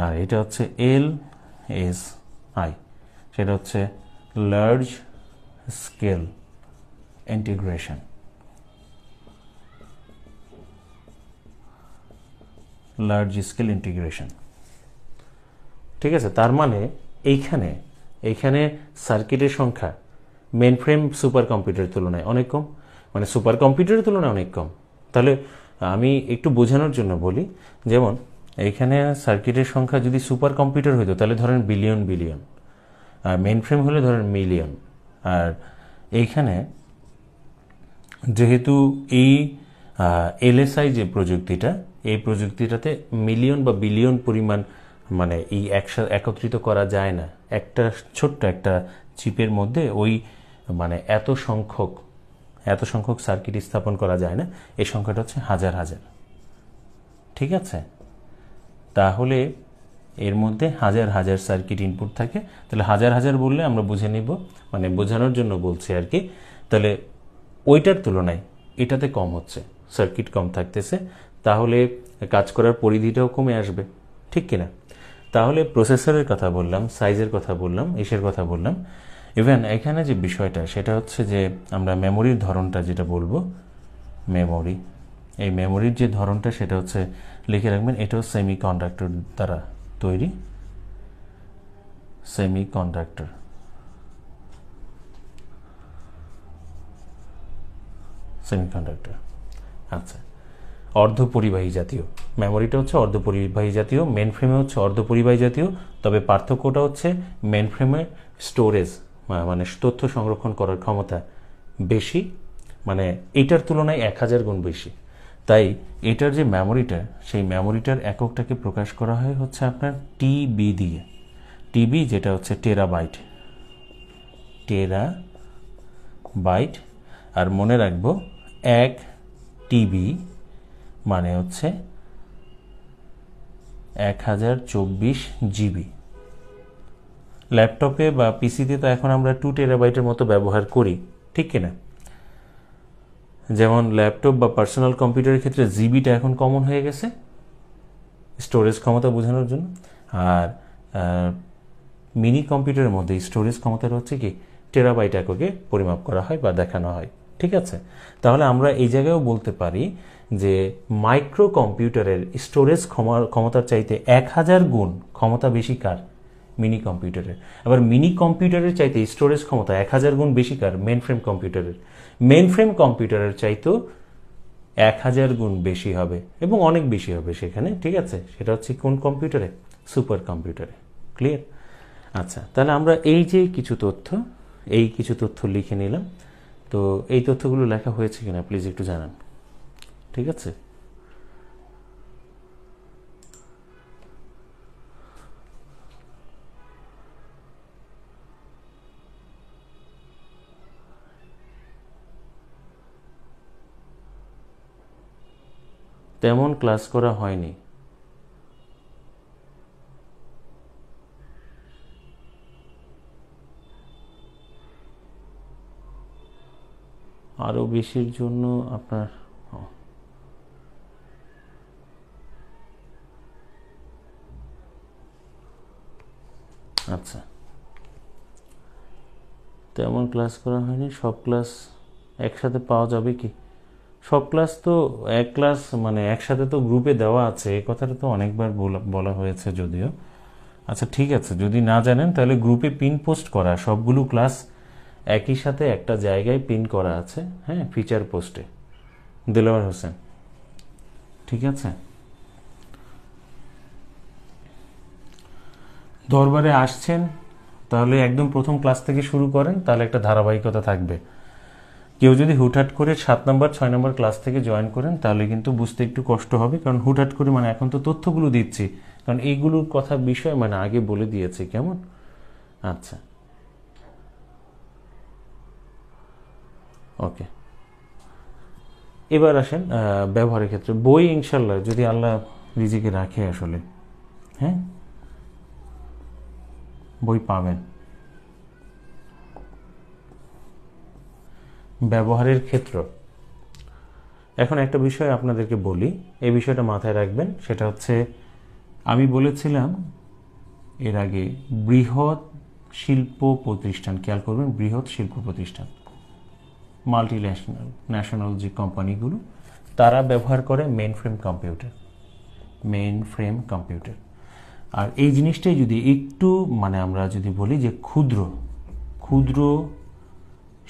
আর এটা হচ্ছে LSI, সেটা হচ্ছে large scale integration. Large scale integration, ঠিক আছে। তার মানে এইখানে সার্কিটের সংখ্যা মেইন ফ্রেম সুপার কম্পিউটারের তুলনায় অনেক কম, মানে সুপার কম্পিউটারের তুলনায় অনেক কম। তাহলে আমি একটু বোঝানোর জন্য বলি, যেমন এইখানে সার্কিটের সংখ্যা যদি সুপার কম্পিউটার হইতো তাহলে ধরেন বিলিয়ন, আর মেইন ফ্রেম হলে ধরেন মিলিয়ন। আর এইখানে যেহেতু এই LSI যে প্রযুক্তিটা, এই প্রযুক্তিটাতে মিলিয়ন বা বিলিয়ন পরিমাণ মানে এই একত্রিত করা যায় না একটা ছোট্ট একটা চিপের মধ্যে। ওই মানে এত সংখ্যক সার্কিট স্থাপন করা যায় না। এই সংখ্যাটা হচ্ছে হাজার, ঠিক আছে। তাহলে এর মধ্যে হাজার সার্কিট ইনপুট থাকে। তাহলে হাজার বললে আমরা বুঝে নিব, মানে বোঝানোর জন্য বলছি আর কি। তাহলে ওইটার তুলনায় এটাতে কম হচ্ছে, সার্কিট কম থাকতেছে, তাহলে কাজ করার পরিধিটাও কমে আসবে, ঠিক কিনা। তাহলে প্রসেসরের কথা বললাম, সাইজের কথা বললাম, এসের কথা বললাম, ইভেন এখানে যে বিষয়টা সেটা হচ্ছে যে আমরা মেমোরির ধরনটা যেটা বলবো, মেমোরি, এই মেমোরির যে ধরনটা সেটা হচ্ছে লিখে রাখবেন, এটাও সেমিকন্ডাক্টর দ্বারা তৈরি, সেমিকন্ডাক্টর। সেমিকন্ডাক্টর, আচ্ছা। অর্ধপরিবাহী জাতীয়, মেমোরিটা হচ্ছে অর্ধপরিবাহী জাতীয়, মেন ফ্রেমে হচ্ছে অর্ধপরিবাহী জাতীয়, তবে পার্থক্যটা হচ্ছে মেন ফ্রেমের স্টোরেজ মানে তথ্য সংরক্ষণ করার ক্ষমতা বেশি, মানে এইটার তুলনায় 1000 গুণ বেশি। তাই এটার যে মেমোরিটা, সেই মেমোরিটার এককটাকে প্রকাশ করা হয় হচ্ছে আপনার টিবি দিয়ে, টিবি যেটা হচ্ছে টেরাবাইট, টেরাবাইট। আর মনে রাখবো 1 টিবি মানে হচ্ছে 1024 জিবি। ল্যাপটপে বা পিসিতে তো এখন আমরা 2 টেরাবাইটের মতো ব্যবহার করি, ঠিক কিনা? যেমন ল্যাপটপ বা পার্সোনাল কম্পিউটারের ক্ষেত্রে জিবিটা এখন কমন হয়ে গেছে স্টোরেজ ক্ষমতা বোঝানোর জন্য, আর মিনি কম্পিউটারের মধ্যে স্টোরেজ ক্ষমতাটা হচ্ছে কি টেরাবাইট এককে পরিমাপ করা হয় বা দেখানো হয়, ঠিক আছে? তাহলে আমরা এই জায়গায়ও বলতে পারি যে মাইক্রো কম্পিউটারের স্টোরেজ ক্ষমতার চাইতে 1000 গুণ ক্ষমতা বেশি কার? মিনি কম্পিউটারের। আবার মিনি কম্পিউটারের চাইতে স্টোরেজ ক্ষমতা 1000 গুণ বেশি কার? মেন ফ্রেম কম্পিউটারের। মেন ফ্রেম কম্পিউটারের চাইতেও 1000 গুণ বেশি হবে এবং অনেক বেশি হবে সেখানে, ঠিক আছে? সেটা হচ্ছে কোন কম্পিউটারে? সুপার কম্পিউটারে। ক্লিয়ার? আচ্ছা, তাহলে আমরা এই যে কিছু তথ্য লিখে নিলাম। তো এই তথ্যগুলো লেখা হয়েছে কিনা প্লিজ একটু জানান, ঠিক আছে? তেমন ক্লাস করা হয়নি। আরও বেশির জন্য আপনার আচ্ছা, তেমন ক্লাস করা হয়নি। সব ক্লাস একসাথে পাওয়া যাবে কি? সব ক্লাস তো এক ক্লাস মানে একসাথে তো গ্রুপে দেওয়া আছে, এই কথাটা তো অনেকবার বলা হয়েছে যদিও। আচ্ছা ঠিক আছে, যদি না জানেন তাহলে গ্রুপে পিন পোস্ট করা সবগুলো ক্লাস একই সাথে একটা জায়গায় পিন করা আছে, হ্যাঁ, ফিচার পোস্টে। দেলোয়ার হোসেন, ঠিক আছে? দরবারে আসছেন তাহলে একদম প্রথম ক্লাস থেকে শুরু করেন, তাহলে একটা ধারাবাহিকতা থাকবে। কেউ যদি হুটহাট করে 7 নম্বর 6 নম্বর ক্লাস থেকে জয়েন করেন তাহলে কিন্তু বুঝতে একটু কষ্ট হবে, কারণ হুটহাট করে মানে এখন তো তথ্যগুলো দিচ্ছি, কারণ এইগুলোর কথা বিষয় মানে আগে বলে দিয়েছি, কেমন? আচ্ছা, ওকে। এবার আসেন ব্যবহারের ক্ষেত্রে। বই ইনশাল্লাহ যদি আল্লাহ রিজিকে রাখে আসলে, হ্যাঁ, বই পাবেন। ব্যবহারের ক্ষেত্র, এখন একটা বিষয় আপনাদেরকে বলি, এই বিষয়টা মাথায় রাখবেন, সেটা হচ্ছে আমি বলেছিলাম এর আগে বৃহৎ শিল্প প্রতিষ্ঠান, খেয়াল করবেন, বৃহৎ শিল্প প্রতিষ্ঠান, মাল্টি ন্যাশনাল যে কোম্পানিগুলো, তারা ব্যবহার করে mainframe computer, mainframe computer. আর এই জিনিসটাই যদি একটু মানে আমরা যদি বলি যে ক্ষুদ্র ক্ষুদ্র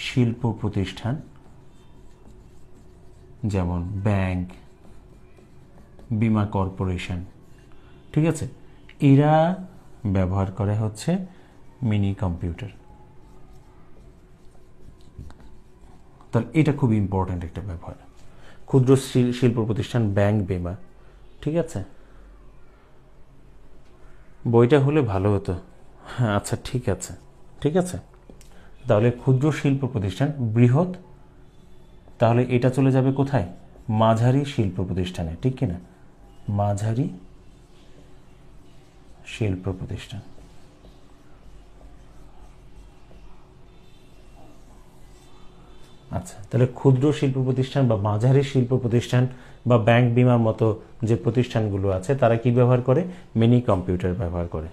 শিল্প প্রতিষ্ঠান, যেমন ব্যাংক, বিমা কর্পোরেশন, ঠিক আছে, এরা ব্যবহার করে হচ্ছে মিনি কম্পিউটার। তাহলে এটা খুব ইম্পর্ট্যান্ট একটা ব্যবহার, ক্ষুদ্র শিল্প প্রতিষ্ঠান, ব্যাংক, বিমা, ঠিক আছে? বইটা হলে ভালো হতো। হ্যাঁ আচ্ছা ঠিক আছে, ঠিক আছে। তাহলে ক্ষুদ্র শিল্প প্রতিষ্ঠান, বৃহৎ, তাহলে এটা চলে যাবে কোথায়? মাঝারি শিল্প প্রতিষ্ঠানে, ঠিক কিনা? মাঝারি শিল্প প্রতিষ্ঠান। আচ্ছা, তাহলে ক্ষুদ্র শিল্প প্রতিষ্ঠান বা মাঝারি শিল্প প্রতিষ্ঠান বা ব্যাংক বিমার মতো যে প্রতিষ্ঠানগুলো আছে তারা কি ব্যবহার করে? মিনি কম্পিউটার ব্যবহার করে।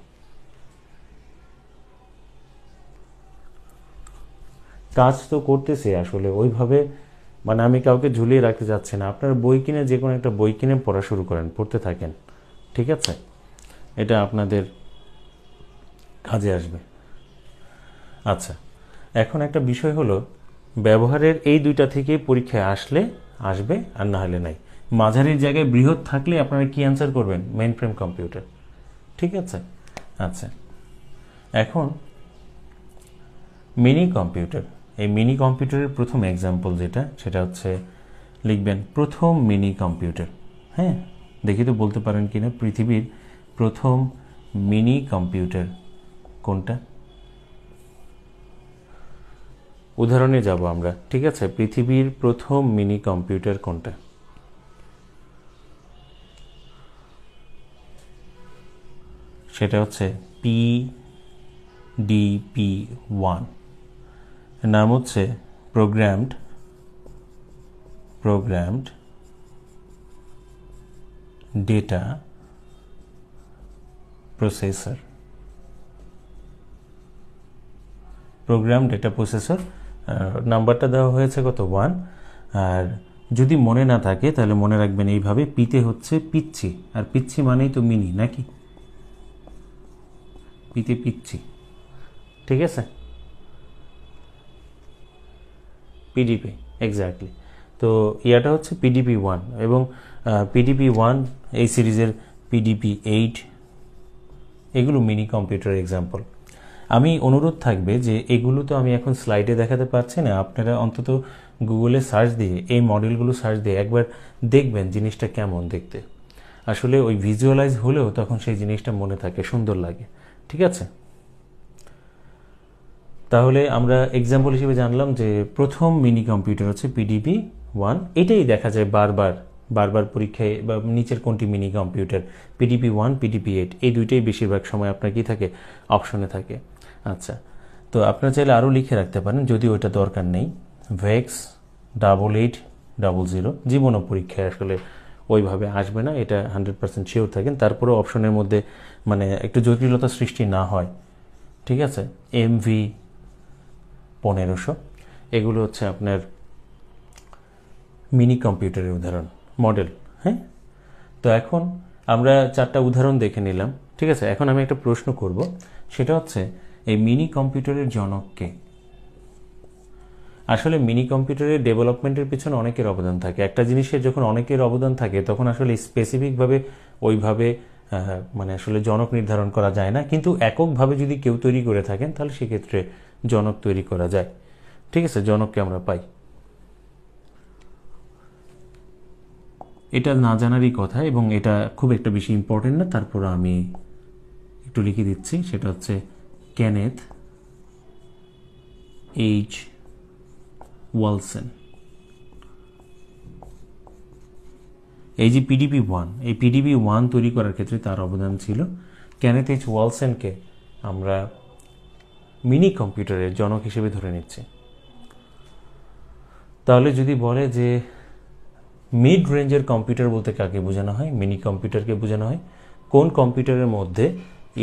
কাজ তো করতেছে আসলে ওইভাবে, মানে আমি কাউকে ঝুলিয়ে রাখতে যাচ্ছি না। আপনার বই কিনে, যে কোনো একটা বই কিনে পড়া শুরু করেন, পড়তে থাকেন, ঠিক আছে? এটা আপনাদের কাজে আসবে। আচ্ছা, এখন একটা বিষয় হলো, ব্যবহারের এই দুইটা থেকে পরীক্ষায় আসলে আসবে, আর না হলে নাই। মাঝারির জায়গায় বৃহৎ থাকলে আপনারা কি অ্যান্সার করবেন? মেইন ফ্রেম কম্পিউটার, ঠিক আছে? আচ্ছা, এখন মিনি কম্পিউটার, এই মিনি কম্পিউটারের প্রথম এক্সাম্পল যেটা, সেটা হচ্ছে লিখবেন প্রথম মিনি কম্পিউটার। হ্যাঁ, দেখি তো বলতে পারেন কিনা, পৃথিবীর প্রথম মিনি কম্পিউটার কোনটা? উদাহরণে যাব আমরা, ঠিক আছে? পৃথিবীর প্রথম মিনি কম্পিউটার কোনটা? সেটা হচ্ছে PDP-1, নাম হচ্ছে programmed data processor. Program data processor, নাম্বারটা দেওয়া হয়েছে কত? 1। আর যদি মনে না থাকে তাহলে মনে রাখবেন এইভাবে, পিতে হচ্ছে পিচ্ছি, আর পিচ্ছি মানেই তো মিনি, নাকি? পিতে পিচ্ছি, ঠিক আছে? PDP, exactly. তো ইয়াটা হচ্ছে PDP-1, এবং PDP-1 এই সিরিজের PDP-8, এগুলো মিনি কম্পিউটার এক্সাম্পল। আমি অনুরোধ থাকবে যে এগুলো তো আমি এখন স্লাইডে দেখাতে পারছি না, আপনারা অন্তত গুগলে সার্চ দিয়ে, এই মডেলগুলো সার্চ দিয়ে একবার দেখবেন জিনিসটা কেমন দেখতে। আসলে ওই ভিজুয়ালাইজ হলেও তখন সেই জিনিসটা মনে থাকে, সুন্দর লাগে, ঠিক আছে? তাহলে আমরা এক্সাম্পল হিসেবে জানলাম যে প্রথম মিনি কম্পিউটার হচ্ছে PDP-1। এটাই দেখা যায় বারবার পরীক্ষায়, বা নিচের কোনটি মিনি কম্পিউটার, PDP-1, PDP-8, এই দুইটাই বেশিরভাগ সময় আপনার কি থাকে? অপশনে থাকে। আচ্ছা, তো আপনারা চাইলে আরও লিখে রাখতে পারেন, যদিও ওইটা দরকার নেই। VEX 8800, জীবনও পরীক্ষায় আসলে ওইভাবে আসবে না, এটা 100% শিওর থাকেন। তারপরেও অপশনের মধ্যে মানে একটু জটিলতা সৃষ্টি না হয়, ঠিক আছে? MV 1500, এগুলো হচ্ছে আপনার মিনি কম্পিউটারের উদাহরণ, মডেল। হ্যাঁ, তো এখন আমরা 4টা উদাহরণ দেখে নিলাম, ঠিক আছে? এখন আমি একটা প্রশ্ন করব, সেটা হচ্ছে এই মিনি কম্পিউটারের জনককে। আসলে মিনি কম্পিউটারের ডেভেলপমেন্টের পিছনে অনেকের অবদান থাকে। একটা জিনিসের যখন অনেকের অবদান থাকে তখন আসলে স্পেসিফিকভাবে ওইভাবে মানে আসলে জনক নির্ধারণ করা যায় না, কিন্তু এককভাবে যদি কেউ তৈরি করে থাকেন তাহলে সেক্ষেত্রে জনক তৈরি করা যায়, ঠিক আছে? জনককে আমরা পাই। এটা না জানারই কথা, এবং এটা খুব একটা বেশি ইম্পর্টেন্ট না, তারপর আমি একটু লিখে দিচ্ছি। সেটা হচ্ছে কেনেথ এইচ ওয়ালসন। এই যে PDP-1, এই PDP-1 তৈরি করার ক্ষেত্রে তার অবদান ছিল। কেনেথ এইচ ওয়ালসনকে আমরা মিনি কম্পিউটারের জনক হিসেবে ধরে নিচ্ছি। তাহলে যদি বলে যে মিড রেঞ্জের কম্পিউটার বলতে কাকে বোঝানো হয়? মিনি কম্পিউটারকে বোঝানো হয়। কোন কম্পিউটারের মধ্যে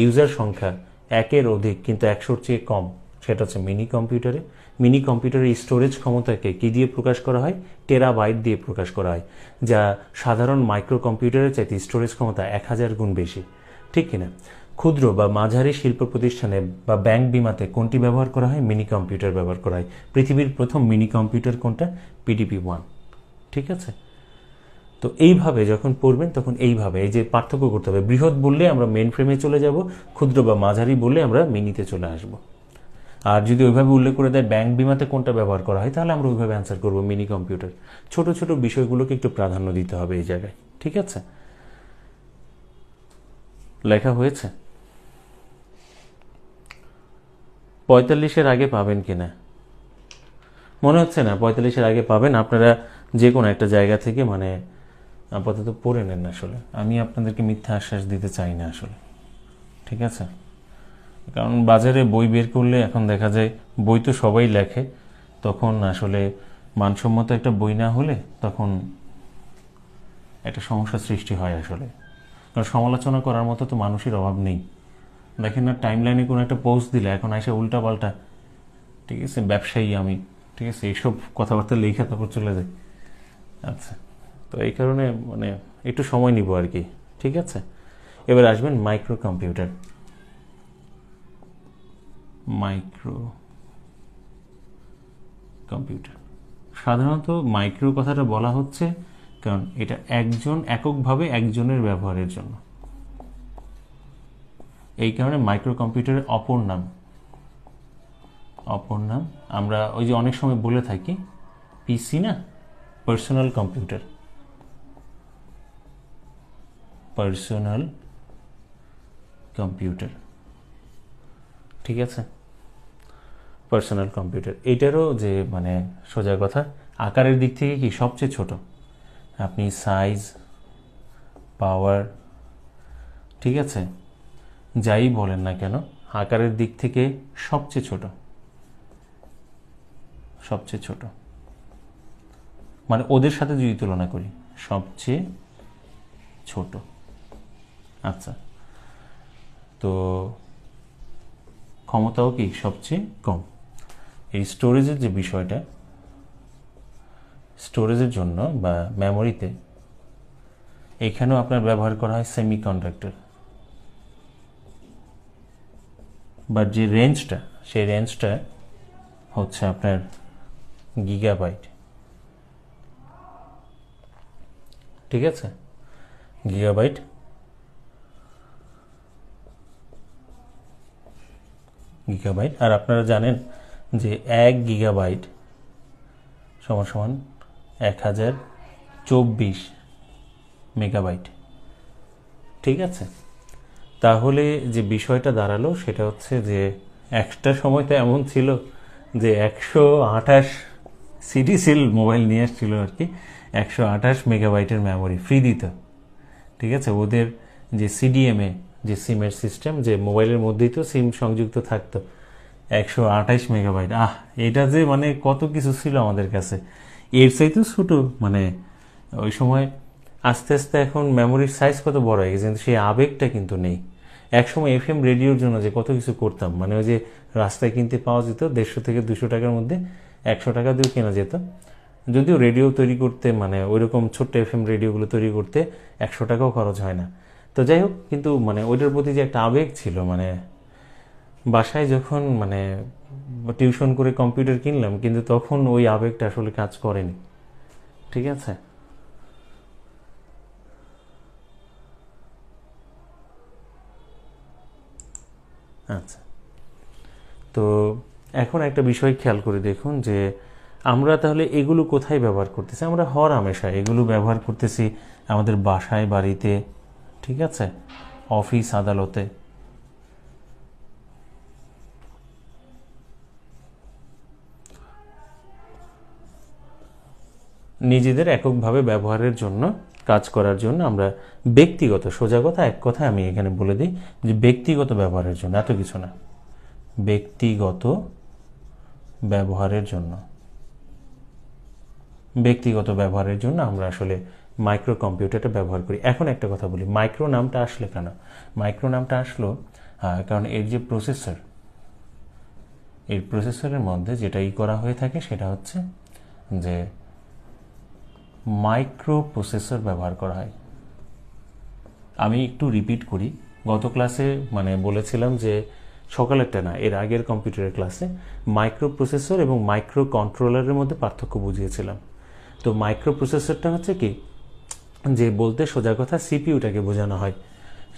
ইউজার সংখ্যা 1-এর অধিক কিন্তু 100-র চেয়ে কম, সেটা হচ্ছে মিনি কম্পিউটারে। মিনি কম্পিউটারের স্টোরেজ ক্ষমতাকে কি দিয়ে প্রকাশ করা হয়? টেরাবাইট দিয়ে প্রকাশ করা হয়, যা সাধারণ মাইক্রো কম্পিউটারের চাইতে স্টোরেজ ক্ষমতা 1000 গুণ বেশি, ঠিক কিনা? ক্ষুদ্র বা মাঝারি শিল্প প্রতিষ্ঠানে বা ব্যাংক বিমাতে কোনটি ব্যবহার করা হয়? মিনি কম্পিউটার ব্যবহার করা হয়। পৃথিবীর প্রথম মিনি কম্পিউটার কোনটা? PDP-1, ঠিক আছে? তো এইভাবে যখন পড়বেন তখন এইভাবে এই যে পার্থক্য করতে হবে। বৃহৎ বললে আমরা মেন ফ্রেমে চলে যাব, ক্ষুদ্র বা মাঝারি বললে আমরা মিনিতে চলে আসব। আর যদি ওইভাবে উল্লেখ করে দেয় ব্যাংক বিমাতে কোনটা ব্যবহার করা হয়, তাহলে আমরা ওইভাবে অ্যান্সার করব মিনি কম্পিউটার। ছোট ছোট বিষয়গুলোকে একটু প্রাধান্য দিতে হবে এই জায়গায়, ঠিক আছে? লেখা হয়েছে? 45-এর আগে পাবেন কিনা মনে হচ্ছে না। 45-এর আগে পাবেন। আপনারা যে কোনো একটা জায়গা থেকে মানে আপাতত পড়ে নেন। আসলে আমি আপনাদেরকে মিথ্যা আশ্বাস দিতে চাই না আসলে, ঠিক আছে? কারণ বাজারে বই বের করলে এখন দেখা যায় বই তো সবাই লেখে, তখন আসলে মানসম্মত একটা বই না হলে তখন একটা সমস্যার সৃষ্টি হয় আসলে। কারণ সমালোচনা করার মতো তো মানুষের অভাব নেই। দেখেন না, টাইম লাইনে কোনো একটা পোস্ট দিলে এখন এসে উল্টাপাল্টা, ঠিক আছে, ব্যবসায়ী আমি, ঠিক আছে, এইসব কথাবার্তা লেখা তারপর চলে যায়। আচ্ছা, তো এই কারণে মানে একটু সময় নিব আর কি, ঠিক আছে। এবার আসবেন মাইক্রো কম্পিউটার। মাইক্রো কম্পিউটার সাধারণত মাইক্রো কথাটা বলা হচ্ছে কারণ এটা এককভাবে একজনের ব্যবহারের জন্য। এই কারণে মাইক্রো কম্পিউটারের অপর নাম আমরা ওই যে অনেক সময় বলে থাকি পিসি না, পার্সোনাল কম্পিউটার। ঠিক আছে, পার্সোনাল কম্পিউটার এটারও যে মানে সোজা কথা আকারের দিক থেকে কি সবচেয়ে ছোট। আপনি সাইজ, পাওয়ার, ঠিক আছে, যাই বলেন না কেন, আকারের দিক থেকে সবচেয়ে ছোট মানে ওদের সাথে যদি তুলনা করি সবচেয়ে ছোট। আচ্ছা, তো ক্ষমতাও কি সবচেয়ে কম। এই স্টোরেজের যে বিষয়টা, স্টোরেজের জন্য বা মেমোরিতে এখানেও আপনার ব্যবহার করা হয় সেমিকন্ডাক্টর, বাট যে রেঞ্জটা, সেই রেঞ্জটা হচ্ছে আপনার গিগাবাইট। ঠিক আছে, গিগাবাইট। আর আপনারা জানেন যে 1 গিগাবাইট সমান সমান 1024 মেগাবাইট। ঠিক আছে, তাহলে যে বিষয়টা দাঁড়ালো সেটা হচ্ছে যে একটা সময় তো এমন ছিল যে 128 সিডিসিল মোবাইল নিয়ে আসছিল আর কি, 128 মেগাবাইটের মেমোরি ফ্রি দিত। ঠিক আছে, ওদের যে সিডিএমএ যে সিমের সিস্টেম, যে মোবাইলের মধ্যেই তো সিম সংযুক্ত থাকতো, 128 মেগাবাইট। এটা যে মানে কত কিছু ছিল আমাদের কাছে, এর চাইতেও ছোটো। মানে ওই সময় আস্তে আস্তে এখন মেমোরির সাইজ কত বড় হয়ে গেছে, কিন্তু সেই আবেগটা কিন্তু নেই। একসময় এফএম রেডিওর জন্য যে কত কিছু করতাম, মানে ওই যে রাস্তায় কিনতে পাওয়া যেত 150 থেকে 200 টাকার মধ্যে, 100 টাকা দিয়েও কেনা যেত। যদিও রেডিও তৈরি করতে মানে ওইরকম ছোট্ট এফএম রেডিওগুলো তৈরি করতে 100 টাকাও খরচ হয় না। তো যাই হোক, কিন্তু মানে ওইটার প্রতি যে একটা আবেগ ছিল, মানে বাসায় যখন মানে টিউশন করে কম্পিউটার কিনলাম, কিন্তু তখন ওই আবেগটা আসলে কাজ করেনি। ঠিক আছে, আচ্ছা, তো এখন একটা বিষয় খেয়াল করে দেখুন যে আমরা তাহলে এগুলো কোথায় ব্যবহার করতেছি। আমরা হরহামেশা এগুলো ব্যবহার করতেছি আমাদের বাসায়, বাড়িতে, ঠিক আছে, অফিস, আদালতে। নিজেদের এককভাবে ব্যবহারের জন্য, কাজ করার জন্য আমরা ব্যক্তিগত, সোজা কথা এক কথা আমি এখানে বলে দিই যে ব্যক্তিগত ব্যবহারের জন্য, এত কিছু না, ব্যক্তিগত ব্যবহারের জন্য আমরা আসলে মাইক্রো কম্পিউটারটা ব্যবহার করি। এখন একটা কথা বলি, মাইক্রো নামটা আসলে কেন? মাইক্রো নামটা আসলো কারণ এর যে প্রসেসর, এই প্রসেসরের মধ্যে যেটা করা হয়ে থাকে সেটা হচ্ছে যে মাইক্রো প্রসেসর ব্যবহার করা হয়। আমি একটু রিপিট করি, গত ক্লাসে মানে বলেছিলাম যে সকালেরটা না, এর আগের কম্পিউটারের ক্লাসে মাইক্রো প্রসেসর এবং মাইক্রো কন্ট্রোলারের মধ্যে পার্থক্য বুঝিয়েছিলাম। তো মাইক্রো প্রসেসরটা হচ্ছে কি, যে বলতে সোজা কথা সিপিইউটাকে বোঝানো হয়।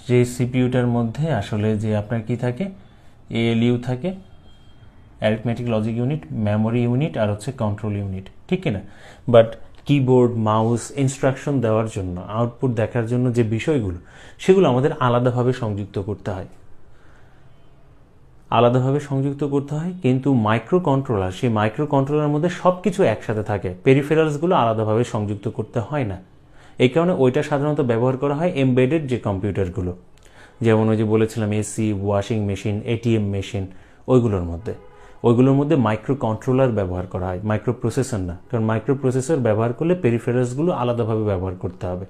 যে সিপিইউটার মধ্যে আসলে যে আপনার কি থাকে, এএলইউ থাকে, arithmetic logic unit, memory unit, আর হচ্ছে কন্ট্রোল ইউনিট, ঠিক কিনা? বাট কিবোর্ড, মাউস, ইনস্ট্রাকশন দেওয়ার জন্য, আউটপুট দেখার জন্য যে বিষয়গুলো, সেগুলো আমাদের আলাদাভাবে সংযুক্ত করতে হয়। কিন্তু মাইক্রো কন্ট্রোলার, সেই মাইক্রো কন্ট্রোলারের মধ্যে সব কিছু একসাথে থাকে, পেরিফেরালসগুলো আলাদাভাবে সংযুক্ত করতে হয় না। এই কারণে ওইটা সাধারণত ব্যবহার করা হয় এমবেডেড যে কম্পিউটারগুলো, যেমন ওই যে বলেছিলাম AC, washing machine, ATM machine, ওইগুলোর মধ্যে। ওইগুলোর মধ্যে মাইক্রো কন্ট্রোলার ব্যবহার করা হয়, মাইক্রো প্রসেসর না, কারণ মাইক্রো প্রসেসর ব্যবহার করলে পেরিফেরালসগুলো আলাদাভাবে ব্যবহার করতে হবে,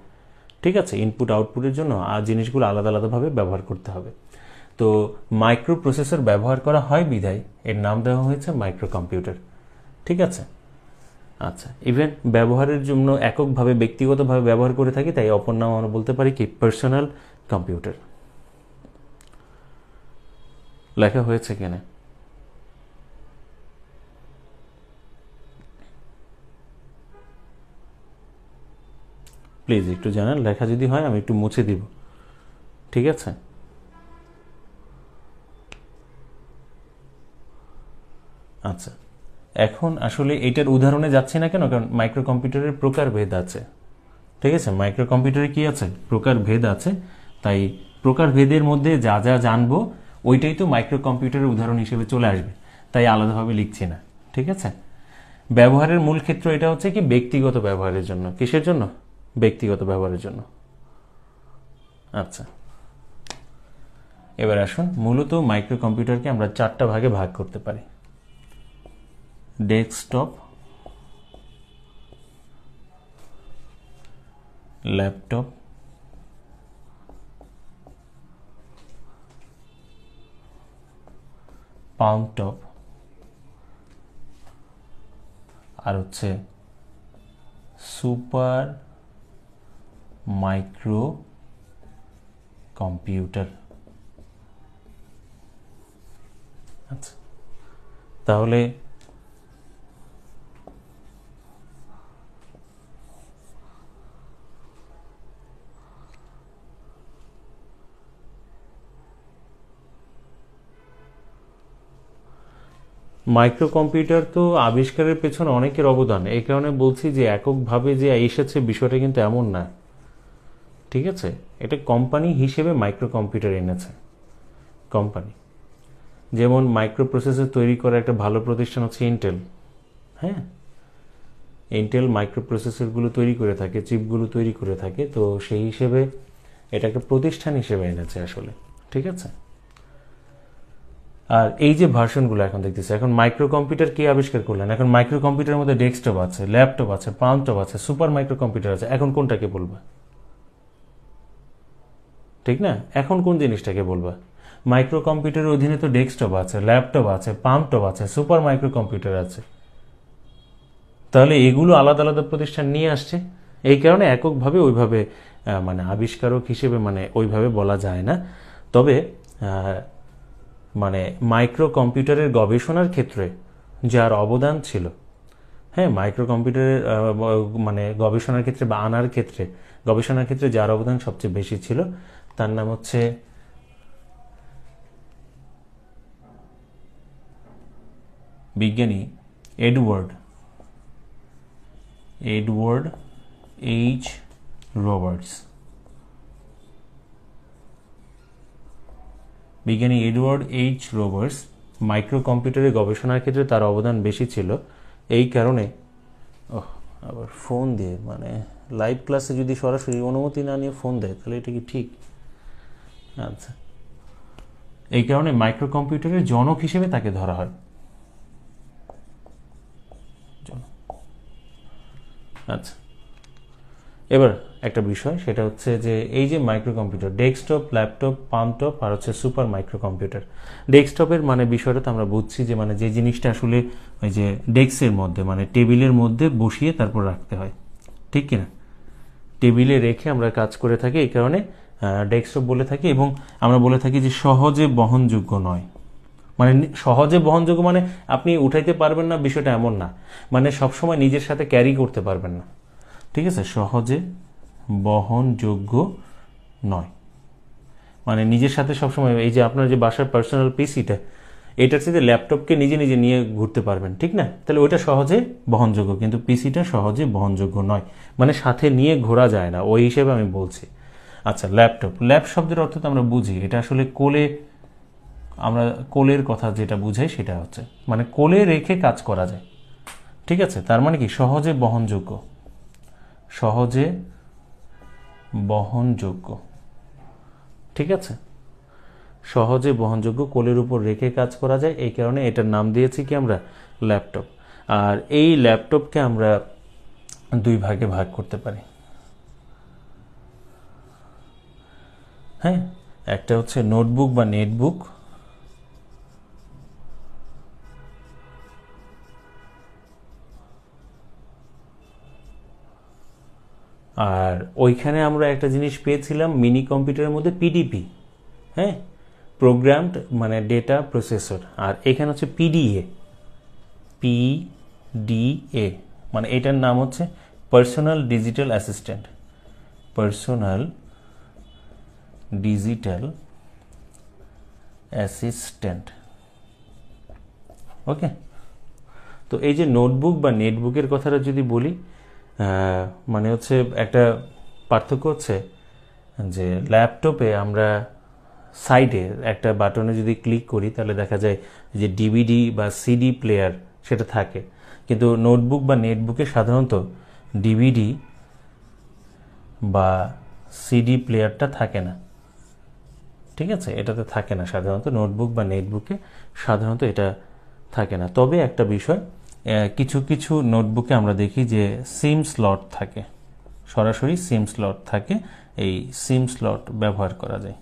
ঠিক আছে, ইনপুট আউটপুটের জন্য আর জিনিসগুলো আলাদা আলাদাভাবে ব্যবহার করতে হবে। তো মাইক্রো প্রসেসর ব্যবহার করা হয় বিধায় এর নাম দেওয়া হয়েছে মাইক্রো কম্পিউটার, ঠিক আছে। আচ্ছা, ইভেন ব্যবহারের জন্য এককভাবে ব্যক্তিগতভাবে ব্যবহার করে থাকি, তাই অপর নাম আমরা বলতে পারি কি পার্সোনাল কম্পিউটার। লেখা হয়েছে কেন? প্লিজ একটু জানান, লেখা যদি হয় আমি একটু মুছে দিব, ঠিক আছে। আচ্ছা, এখন আসলে এটার উদাহরণে যাচ্ছি না কেন, কারণ মাইক্রো কম্পিউটারের প্রকারভেদ আছে, ঠিক আছে। মাইক্রো কম্পিউটারে কি আছে? প্রকারভেদ আছে, তাই প্রকারভেদের মধ্যে যা যা জানবো ওইটাই তো মাইক্রো কম্পিউটারের উদাহরণ হিসেবে চলে আসবে, তাই আলাদাভাবে লিখছি না, ঠিক আছে। ব্যবহারের মূল ক্ষেত্র এটা হচ্ছে কি ব্যক্তিগত ব্যবহারের জন্য। কিসের জন্য? ব্যক্তিগত ব্যবহারের জন্য। আচ্ছা, এবার আসুন, মূলত মাইক্রো কম্পিউটারকে আমরা 4টা ভাগে ভাগ করতে পারি: ডেস্কটপ, ল্যাপটপ, পাম টপ, আর হচ্ছে সুপার মাইক্রো কম্পিউটার। আচ্ছা, তাহলে মাইক্রো কম্পিউটার তো আবিষ্কারের পেছনে অনেকের অবদান, এই কারণে বলছি যে এককভাবে যে এসেছে বিষয়টা কিন্তু এমন না, ঠিক আছে। এটা কোম্পানি হিসেবে মাইক্রো কম্পিউটার এনেছে, কোম্পানি। যেমন মাইক্রো প্রসেসর তৈরি করা একটা ভালো প্রতিষ্ঠান হচ্ছে ইন্টেল, হ্যাঁ, ইন্টেল মাইক্রো প্রসেসরগুলো তৈরি করে থাকে, চিপগুলো তৈরি করে থাকে, তো সেই হিসেবে এটা একটা প্রতিষ্ঠান হিসেবে এনেছে আসলে, ঠিক আছে। আর এই যে ভার্সনগুলো এখন দেখতেছে, এখন মাইক্রো কম্পিউটার কে আবিষ্কার করলেন? এখন মাইক্রো কম্পিউটারের মধ্যে ডেস্কটপ আছে, ল্যাপটপ আছে, পাম টপ আছে, সুপার মাইক্রো কম্পিউটার আছে, এখন কোনটাকে বলবা? ঠিক না? এখন কোন জিনিসটাকে বলবা? মাইক্রো কম্পিউটারের অধীনে তো ডেস্কটপ আছে, ল্যাপটপ আছে, পাম টপ আছে, সুপার মাইক্রো কম্পিউটার আছে, তাহলে এগুলো আলাদা আলাদা প্রতিষ্ঠান নিয়ে আসছে, এই কারণে এককভাবে ওইভাবে মানে আবিষ্কারক হিসেবে মানে ওইভাবে বলা যায় না। তবে মানে মাইক্রো কম্পিউটারের গবেষণার ক্ষেত্রে যার অবদান ছিল, হ্যাঁ, মাইক্রো কম্পিউটারের মানে গবেষণার ক্ষেত্রে বা আনার ক্ষেত্রে, গবেষণার ক্ষেত্রে যার অবদান সবচেয়ে বেশি ছিল তার নাম হচ্ছে বিজ্ঞানী এডওয়ার্ড এইচ রবার্টস। বিজ্ঞানী এডওয়ার্ড এইচ রবার্টস মাইক্রো কম্পিউটারের গবেষণার ক্ষেত্রে তার অবদান বেশি ছিল, এই কারণে আবার ফোন দিয়ে মানে লাইভ ক্লাসে যদি সরাসরি অনুমতি না নিয়ে ফোন দেয় তাহলে এটা কি ঠিক? আচ্ছা, এই কারণে মাইক্রো কম্পিউটারের জনক হিসেবে তাকে ধরা হয়। আচ্ছা, এবার একটা বিষয়, সেটা হচ্ছে যে এই যে মাইক্রো কম্পিউটার, ডেস্কটপ, ল্যাপটপ, পাম টপ আর হচ্ছে সুপার মাইক্রো কম্পিউটার। ডেস্কটপের মানে বিষয়টা তো আমরা বুঝছি যে মানে যে জিনিসটা আসলে ওই যে ডেস্কের মধ্যে মানে টেবিলের মধ্যে বসিয়ে তারপর রাখতে হয়, ঠিক কিনা? টেবিলে রেখে আমরা কাজ করে থাকি, এই কারণে ডেস্কটপ বলে থাকি, এবং আমরা বলে থাকি যে সহজে বহনযোগ্য নয়। মানে সহজে বহনযোগ্য মানে আপনি উঠাইতে পারবেন না বিষয়টা এমন না, মানে সবসময় নিজের সাথে ক্যারি করতে পারবেন না, ঠিক আছে। সহজে বহনযোগ্য নয় মানে নিজের সাথে সবসময়, এই যে আপনার যে বাসার পার্সোনাল পিসিটা, এটার সাথে ল্যাপটপকে নিজে নিজে নিয়ে ঘুরতে পারবেন, ঠিক না? তাহলে ওইটা সহজে বহনযোগ্য, কিন্তু পিসিটা সহজে বহনযোগ্য নয়, মানে সাথে নিয়ে ঘোরা যায় না, ওই হিসেবে আমি বলছি। আচ্ছা, ল্যাপটপ, ল্যাপ শব্দের অর্থ তো আমরা বুঝি, এটা আসলে কোলে, আমরা কোলের কথা যেটা বুঝাই সেটা হচ্ছে মানে কোলে রেখে কাজ করা যায়, ঠিক আছে। তার মানে কি সহজে বহনযোগ্য, সহজে বহনযোগ্য, ঠিক আছে। সহজে বহনযোগ্য, কোলের উপর রেখে কাজ করা যায়, এই কারণে এটার নাম দিয়েছি কি আমরা ল্যাপটপ। আর এই ল্যাপটপকে আমরা দুই ভাগে ভাগ করতে পারি। হ্যাঁ, একটা হচ্ছে নোটবুক বা নেটবুক, আর ওইখানে আমরা একটা জিনিস পেয়েছিলাম মিনি কম্পিউটারের মধ্যে পিডিপি, হ্যাঁ, প্রোগ্রামড মানে ডেটা প্রসেসর। আর এখানে হচ্ছে পিডিএ, পিডিএ মানে এটার নাম হচ্ছে personal digital assistant, personal digital assistant. Okay, তো এই যে নোটবুক বা নেটবুকের কথাটা যদি বলি, মানে হচ্ছে একটা পার্থক্য হচ্ছে যে ল্যাপটপে আমরা সাইডে একটা বাটনে যদি ক্লিক করি তাহলে দেখা যায় যে ডিভিডি বা সিডি প্লেয়ার সেটা থাকে, কিন্তু নোটবুক বা নেটবুকে সাধারণত ডিভিডি বা সিডি প্লেয়ারটা থাকে না। ঠিক আছে, এটাতে থাকে না সাধারণত, নোটবুক বা নেটবুকে সাধারণত এটা থাকে না। তবে একটা বিষয়, কিছু কিছু নোটবুকে আমরা দেখি যে সিম স্লট থাকে, সরাসরি সিম স্লট থাকে, এই সিম স্লট ব্যবহার করা যায়।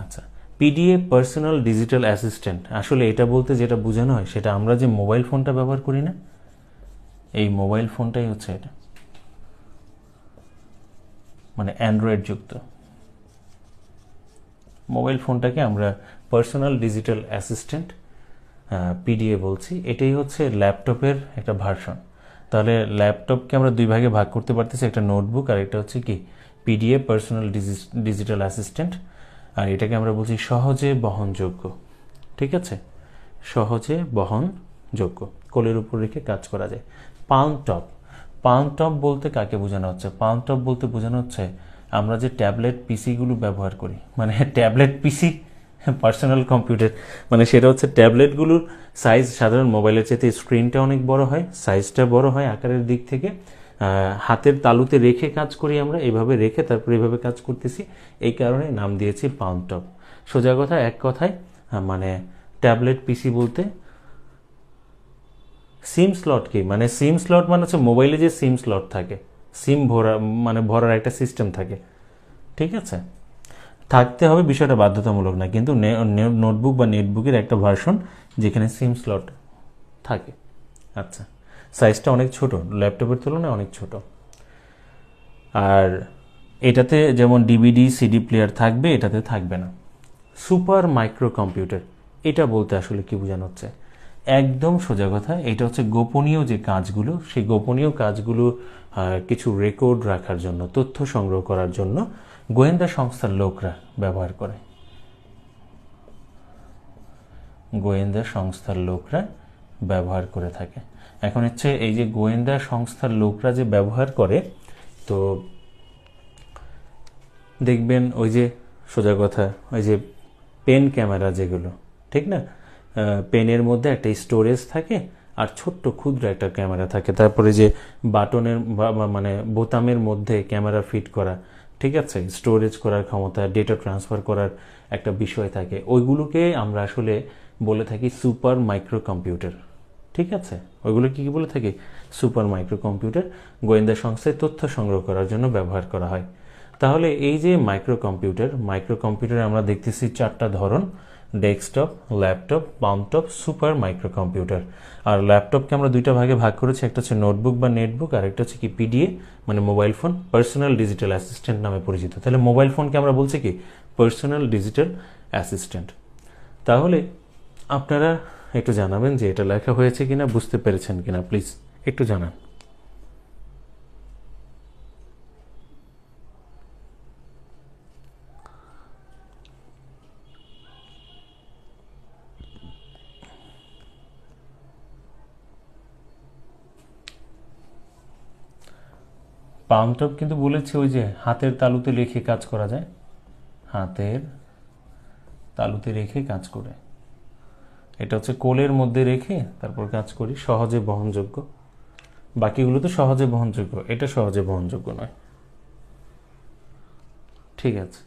আচ্ছা, পিডিএ পার্সোনাল ডিজিটাল অ্যাসিস্ট্যান্ট, আসলে এটা বলতে যেটা বোঝানো হয় সেটা আমরা যে মোবাইল ফোনটা ব্যবহার করি না, এই মোবাইল ফোনটাই হচ্ছে এটা, মানে অ্যান্ড্রয়েড যুক্ত মোবাইল ফোনটাকে আমরা পার্সোনাল ডিজিটাল অ্যাসিস্ট্যান্ট পিডিএ বলছি। এটাই হচ্ছে ল্যাপটপের একটা ভার্সন। তাহলে ল্যাপটপকে আমরা দুই ভাগে ভাগ করতে পারতেছি, একটা নোটবুক আর একটা হচ্ছে কি পিডিএ পার্সোনাল ডিজিটাল অ্যাসিস্ট্যান্ট। আর এটাকে আমরা বলছি সহজে বহনযোগ্য। ঠিক আছে, সহজে বহনযোগ্য, কোলের উপর রেখে কাজ করা যায়। পালম টপ, পালম টপ বলতে কাকে বোঝানো হচ্ছে? পালম টপ বলতে বোঝানো হচ্ছে আমরা যে ট্যাবলেট পিসিগুলো ব্যবহার করি, মানে ট্যাবলেট পিসি পার্সোনাল কম্পিউটার, মানে সেটা হচ্ছে ট্যাবলেটগুলোর সাইজ সাধারণ মোবাইলের চাইতে স্ক্রিনটা অনেক বড় হয়, সাইজটা বড় হয় আকারের দিক থেকে, হাতের তালুতে রেখে কাজ করি আমরা, এভাবে রেখে তারপর এভাবে কাজ করতেছি, এই কারণে নাম দিয়েছি পালম টপ। সোজা কথা, এক কথায় মানে ট্যাবলেট পিসি বলতে সিম স্লট কি, মানে সিম স্লট মানে হচ্ছে মোবাইলে যে সিম স্লট থাকে, সিম ভরা মানে ভরার একটা সিস্টেম থাকে। ঠিক আছে, থাকতে হবে, বিষয়টা বাধ্যতামূলক না, কিন্তু নোটবুক বা নেটবুকের একটা ভার্সন যেখানে সিম স্লট থাকে। আচ্ছা, সাইজটা অনেক ছোট, ল্যাপটপের তুলনায় অনেক ছোট। আর এটাতে যেমন ডিভিডি সিডি প্লেয়ার থাকবে, এটাতে থাকবে না। সুপার মাইক্রো কম্পিউটার, এটা বলতে আসলে কি বোঝানো হচ্ছে? একদম সোজা কথা, এটা হচ্ছে গোপনীয় যে কাজগুলো, সেই গোপনীয় কাজগুলো কিছু রেকর্ড রাখার জন্য, তথ্য সংগ্রহ করার জন্য গোয়েন্দা সংস্থার লোকরা ব্যবহার করে, গোয়েন্দা সংস্থার লোকরা ব্যবহার করে থাকে। এখন হচ্ছে এই যে গোয়েন্দা সংস্থার লোকরা যে ব্যবহার করে, তো দেখবেন ওই যে সোজা কথা, ওই যে পেন ক্যামেরা যেগুলো, ঠিক না, পেনের মধ্যে একটা স্টোরেজ থাকে আর ছোট্ট ক্ষুদ্র একটা ক্যামেরা থাকে, তারপরে যে বাটনের মানে বোতামের মধ্যে ক্যামেরা ফিট করা, ঠিক আছে, স্টোরেজ করার ক্ষমতা, ডেটা ট্রান্সফার করার একটা বিষয় থাকে, ওইগুলোকে আমরা আসলে বলে থাকি সুপার মাইক্রো কম্পিউটার। ঠিক আছে, ওইগুলো কি বলে থাকি? Super micro computer. গোয়েন্দা সংস্থায় তথ্য সংগ্রহ করার জন্য ব্যবহার করা হয়। তাহলে এই যে মাইক্রো কম্পিউটার আমরা দেখতেছি চারটা ধরন: desktop, laptop, palmtop, super micro computer. আর ল্যাপটপকে আমরা দুইটা ভাগে ভাগ করেছি, একটা হচ্ছে নোটবুক বা নেটবুক, আর একটা হচ্ছে কি পিডিএ মানে mobile phone, personal digital assistant নামে পরিচিত। তাহলে মোবাইল ফোনকে আমরা বলছি কি পার্সোনাল ডিজিটাল অ্যাসিস্ট্যান্ট। তাহলে আপনারা একটু জানাবেন যে এটা লেখা হয়েছে কিনা, বুঝতে পেরেছেন কিনা, প্লিজ একটু জানান। পামটপ কিন্তু বলেছে ওই যে হাতের তালুতে রেখে কাজ করা যায়, হাতের তালুতে রেখে কাজ করে, এটা হচ্ছে কোলের মধ্যে রেখে তারপর কাজ করি, সহজে বহনযোগ্য। বাকিগুলো তো সহজে বহনযোগ্য, এটা সহজে বহনযোগ্য নয়। ঠিক আছে,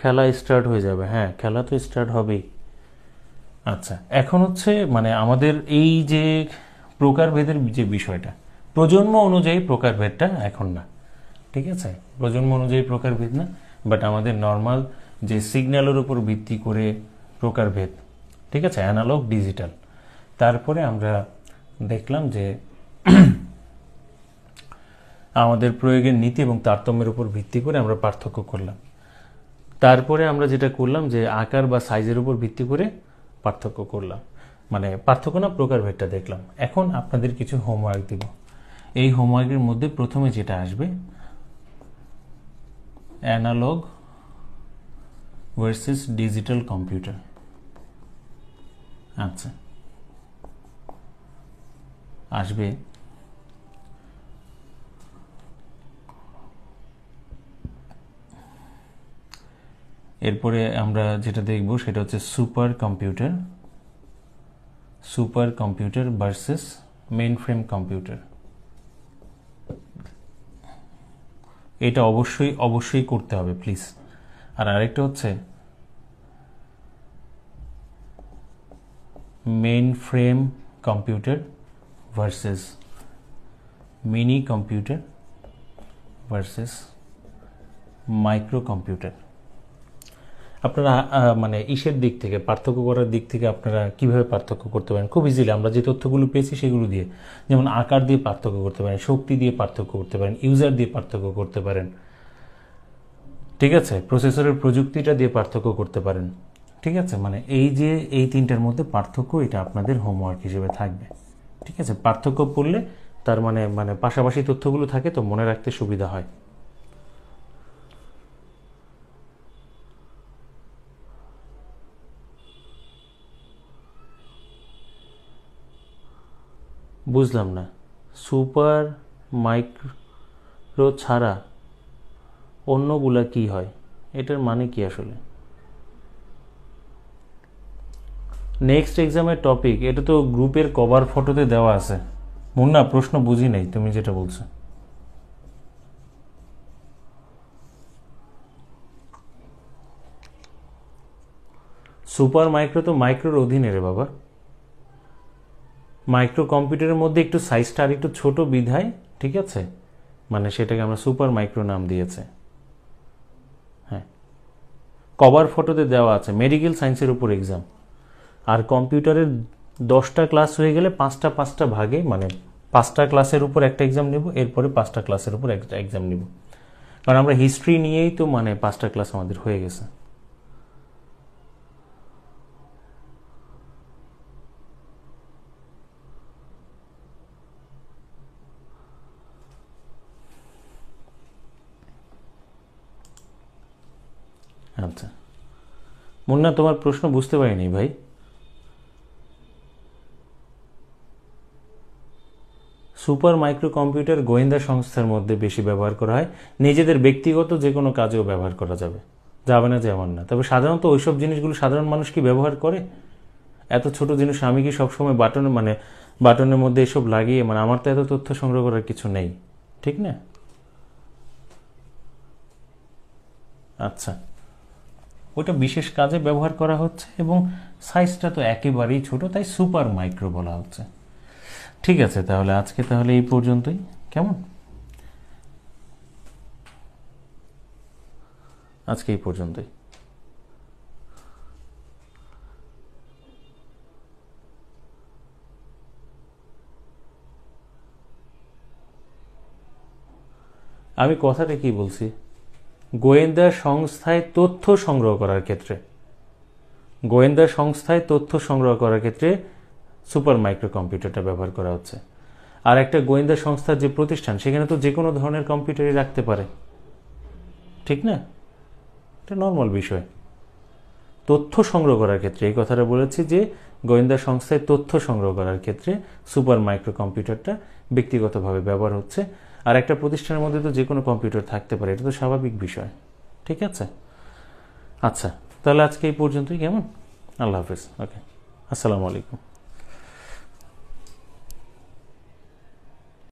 খেলা স্টার্ট হয়ে যাবে। হ্যাঁ, খেলা তো স্টার্ট হবেই। আচ্ছা, এখন হচ্ছে মানে আমাদের এই যে প্রকারভেদের যে বিষয়টা, প্রজন্ম অনুযায়ী প্রকারভেদটা এখন না, ঠিক আছে? প্রজন্ম অনুযায়ী প্রকারভেদ না, বাট আমাদের নর্মাল যে সিগন্যালের উপর ভিত্তি করে প্রকারভেদ, ঠিক আছে, অ্যানালগ ডিজিটাল। তারপরে আমরা দেখলাম যে আমাদের প্রয়োগের নীতি এবং তারতম্যের উপর ভিত্তি করে আমরা পার্থক্য করলাম। তারপরে আমরা যেটা করলাম যে আকার বা সাইজের উপর ভিত্তি করে পার্থক্য করলাম, মানে পার্থক্য না, প্রকারভেদটা দেখলাম। এখন আপনাদের কিছু হোমওয়ার্ক দিব। এই হোমওয়ার্কের মধ্যে প্রথমে যেটা আসবে, অ্যানালগ ভার্সেস ডিজিটাল কম্পিউটার। আচ্ছা, আসবে এরপরে আমরা যেটা দেখব সেটা হচ্ছে super computer versus main frame computer. এটা অবশ্যই করতে হবে প্লিজ। আর আরেকটা হচ্ছে main frame computer versus mini computer versus micro computer. আপনারা মানে ইসের দিক থেকে, পার্থক্য করার দিক থেকে আপনারা কিভাবে পার্থক্য করতে পারেন খুব ইজিলি, আমরা যে তথ্যগুলো পেয়েছি সেগুলো দিয়ে, যেমন আকার দিয়ে পার্থক্য করতে পারেন, শক্তি দিয়ে পার্থক্য করতে পারেন, ইউজার দিয়ে পার্থক্য করতে পারেন, ঠিক আছে, প্রসেসরের প্রযুক্তিটা দিয়ে পার্থক্য করতে পারেন, ঠিক আছে। মানে এই তিনটার মধ্যে পার্থক্য, এটা আপনাদের হোমওয়ার্ক হিসেবে থাকবে, ঠিক আছে। পার্থক্য পড়লে তার মানে পাশাপাশি তথ্যগুলো থাকে তো মনে রাখতে সুবিধা হয়। বুঝলাম না, সুপার মাইক্রো ছাড়া অন্যগুলা কি হয়, এটার মানে কি আসলে? নেক্সট এক্সামের টপিক, এটা তো গ্রুপের কভার ফটোতে দেওয়া আছে। মুন্না, প্রশ্ন বুঝি নাই তুমি যেটা বলছো। সুপার মাইক্রো তো মাইক্রোর অধীনে রে বাবা। মাইক্রো কম্পিউটারের মধ্যে একটু সাইজটা আর একটু ছোট বিধায়, ঠিক আছে, মানে সেটাকে আমরা সুপার মাইক্রো নাম দিয়েছে। হ্যাঁ, কভার ফটোতে দেওয়া আছে, মেডিকেল সায়েন্সের উপর এক্সাম। আর কম্পিউটারের 10টা ক্লাস হয়ে গেলে 5টা ভাগে, মানে 5টা ক্লাসের উপর একটা এক্সাম নেব, এরপরে 5টা ক্লাসের উপর একটা এক্সাম নেব, কারণ আমরা হিস্ট্রি নিয়েই তো মানে 5টা ক্লাস আমাদের হয়ে গেছে। আচ্ছা মুন্না, তোমার প্রশ্ন বুঝতে পারিনি ভাই। সুপার মাইক্রো কম্পিউটার গোয়েন্দা সংস্থার মধ্যে বেশি ব্যবহার করা হয়, নিজেদের ব্যক্তিগত যে কোনো কাজেও ব্যবহার করা যাবে না যেমন না। তবে সাধারণত ওইসব জিনিসগুলো সাধারণ মানুষ কি ব্যবহার করে? এত ছোট জিনিস আমি কি সবসময় বাটনের মধ্যে এসব লাগিয়ে, মানে আমার তো এত তথ্য সংগ্রহ করার কিছু নেই, ঠিক না? আচ্ছা, ওটা বিশেষ কাজে ব্যবহার করা হচ্ছে এবং সাইজটা তো একেবারেই ছোট, তাই সুপার মাইক্রো বলা হচ্ছে। ঠিক আছে, তাহলে আজকে এই পর্যন্তই, কেমন? আজকে এই পর্যন্তই। আমি কথাটা কি বলছি, গোয়েন্দা সংস্থায় তথ্য সংগ্রহ করার ক্ষেত্রে সুপার মাইক্রো কম্পিউটারটা ব্যবহার করা হচ্ছে। আর একটা গোয়েন্দা সংস্থার যে প্রতিষ্ঠান, সেখানে তো যে কোনো ধরনের কম্পিউটারই রাখতে পারে, ঠিক না? এটা নর্মাল বিষয়। তথ্য সংগ্রহ করার ক্ষেত্রে এই কথাটা বলেছি যে গোয়েন্দা সংস্থায় তথ্য সংগ্রহ করার ক্ষেত্রে সুপার মাইক্রো কম্পিউটারটা ব্যক্তিগতভাবে ব্যবহার হচ্ছে। আর একটা প্রতিষ্ঠানের মধ্যে তো যে কোনো কম্পিউটার থাকতে পারে, এটা তো স্বাভাবিক বিষয়, ঠিক আছে। আচ্ছা, তাহলে আজকে এই পর্যন্তই, কেমন? আল্লাহ হাফেজ। ওকে, আসসালামু আলাইকুম।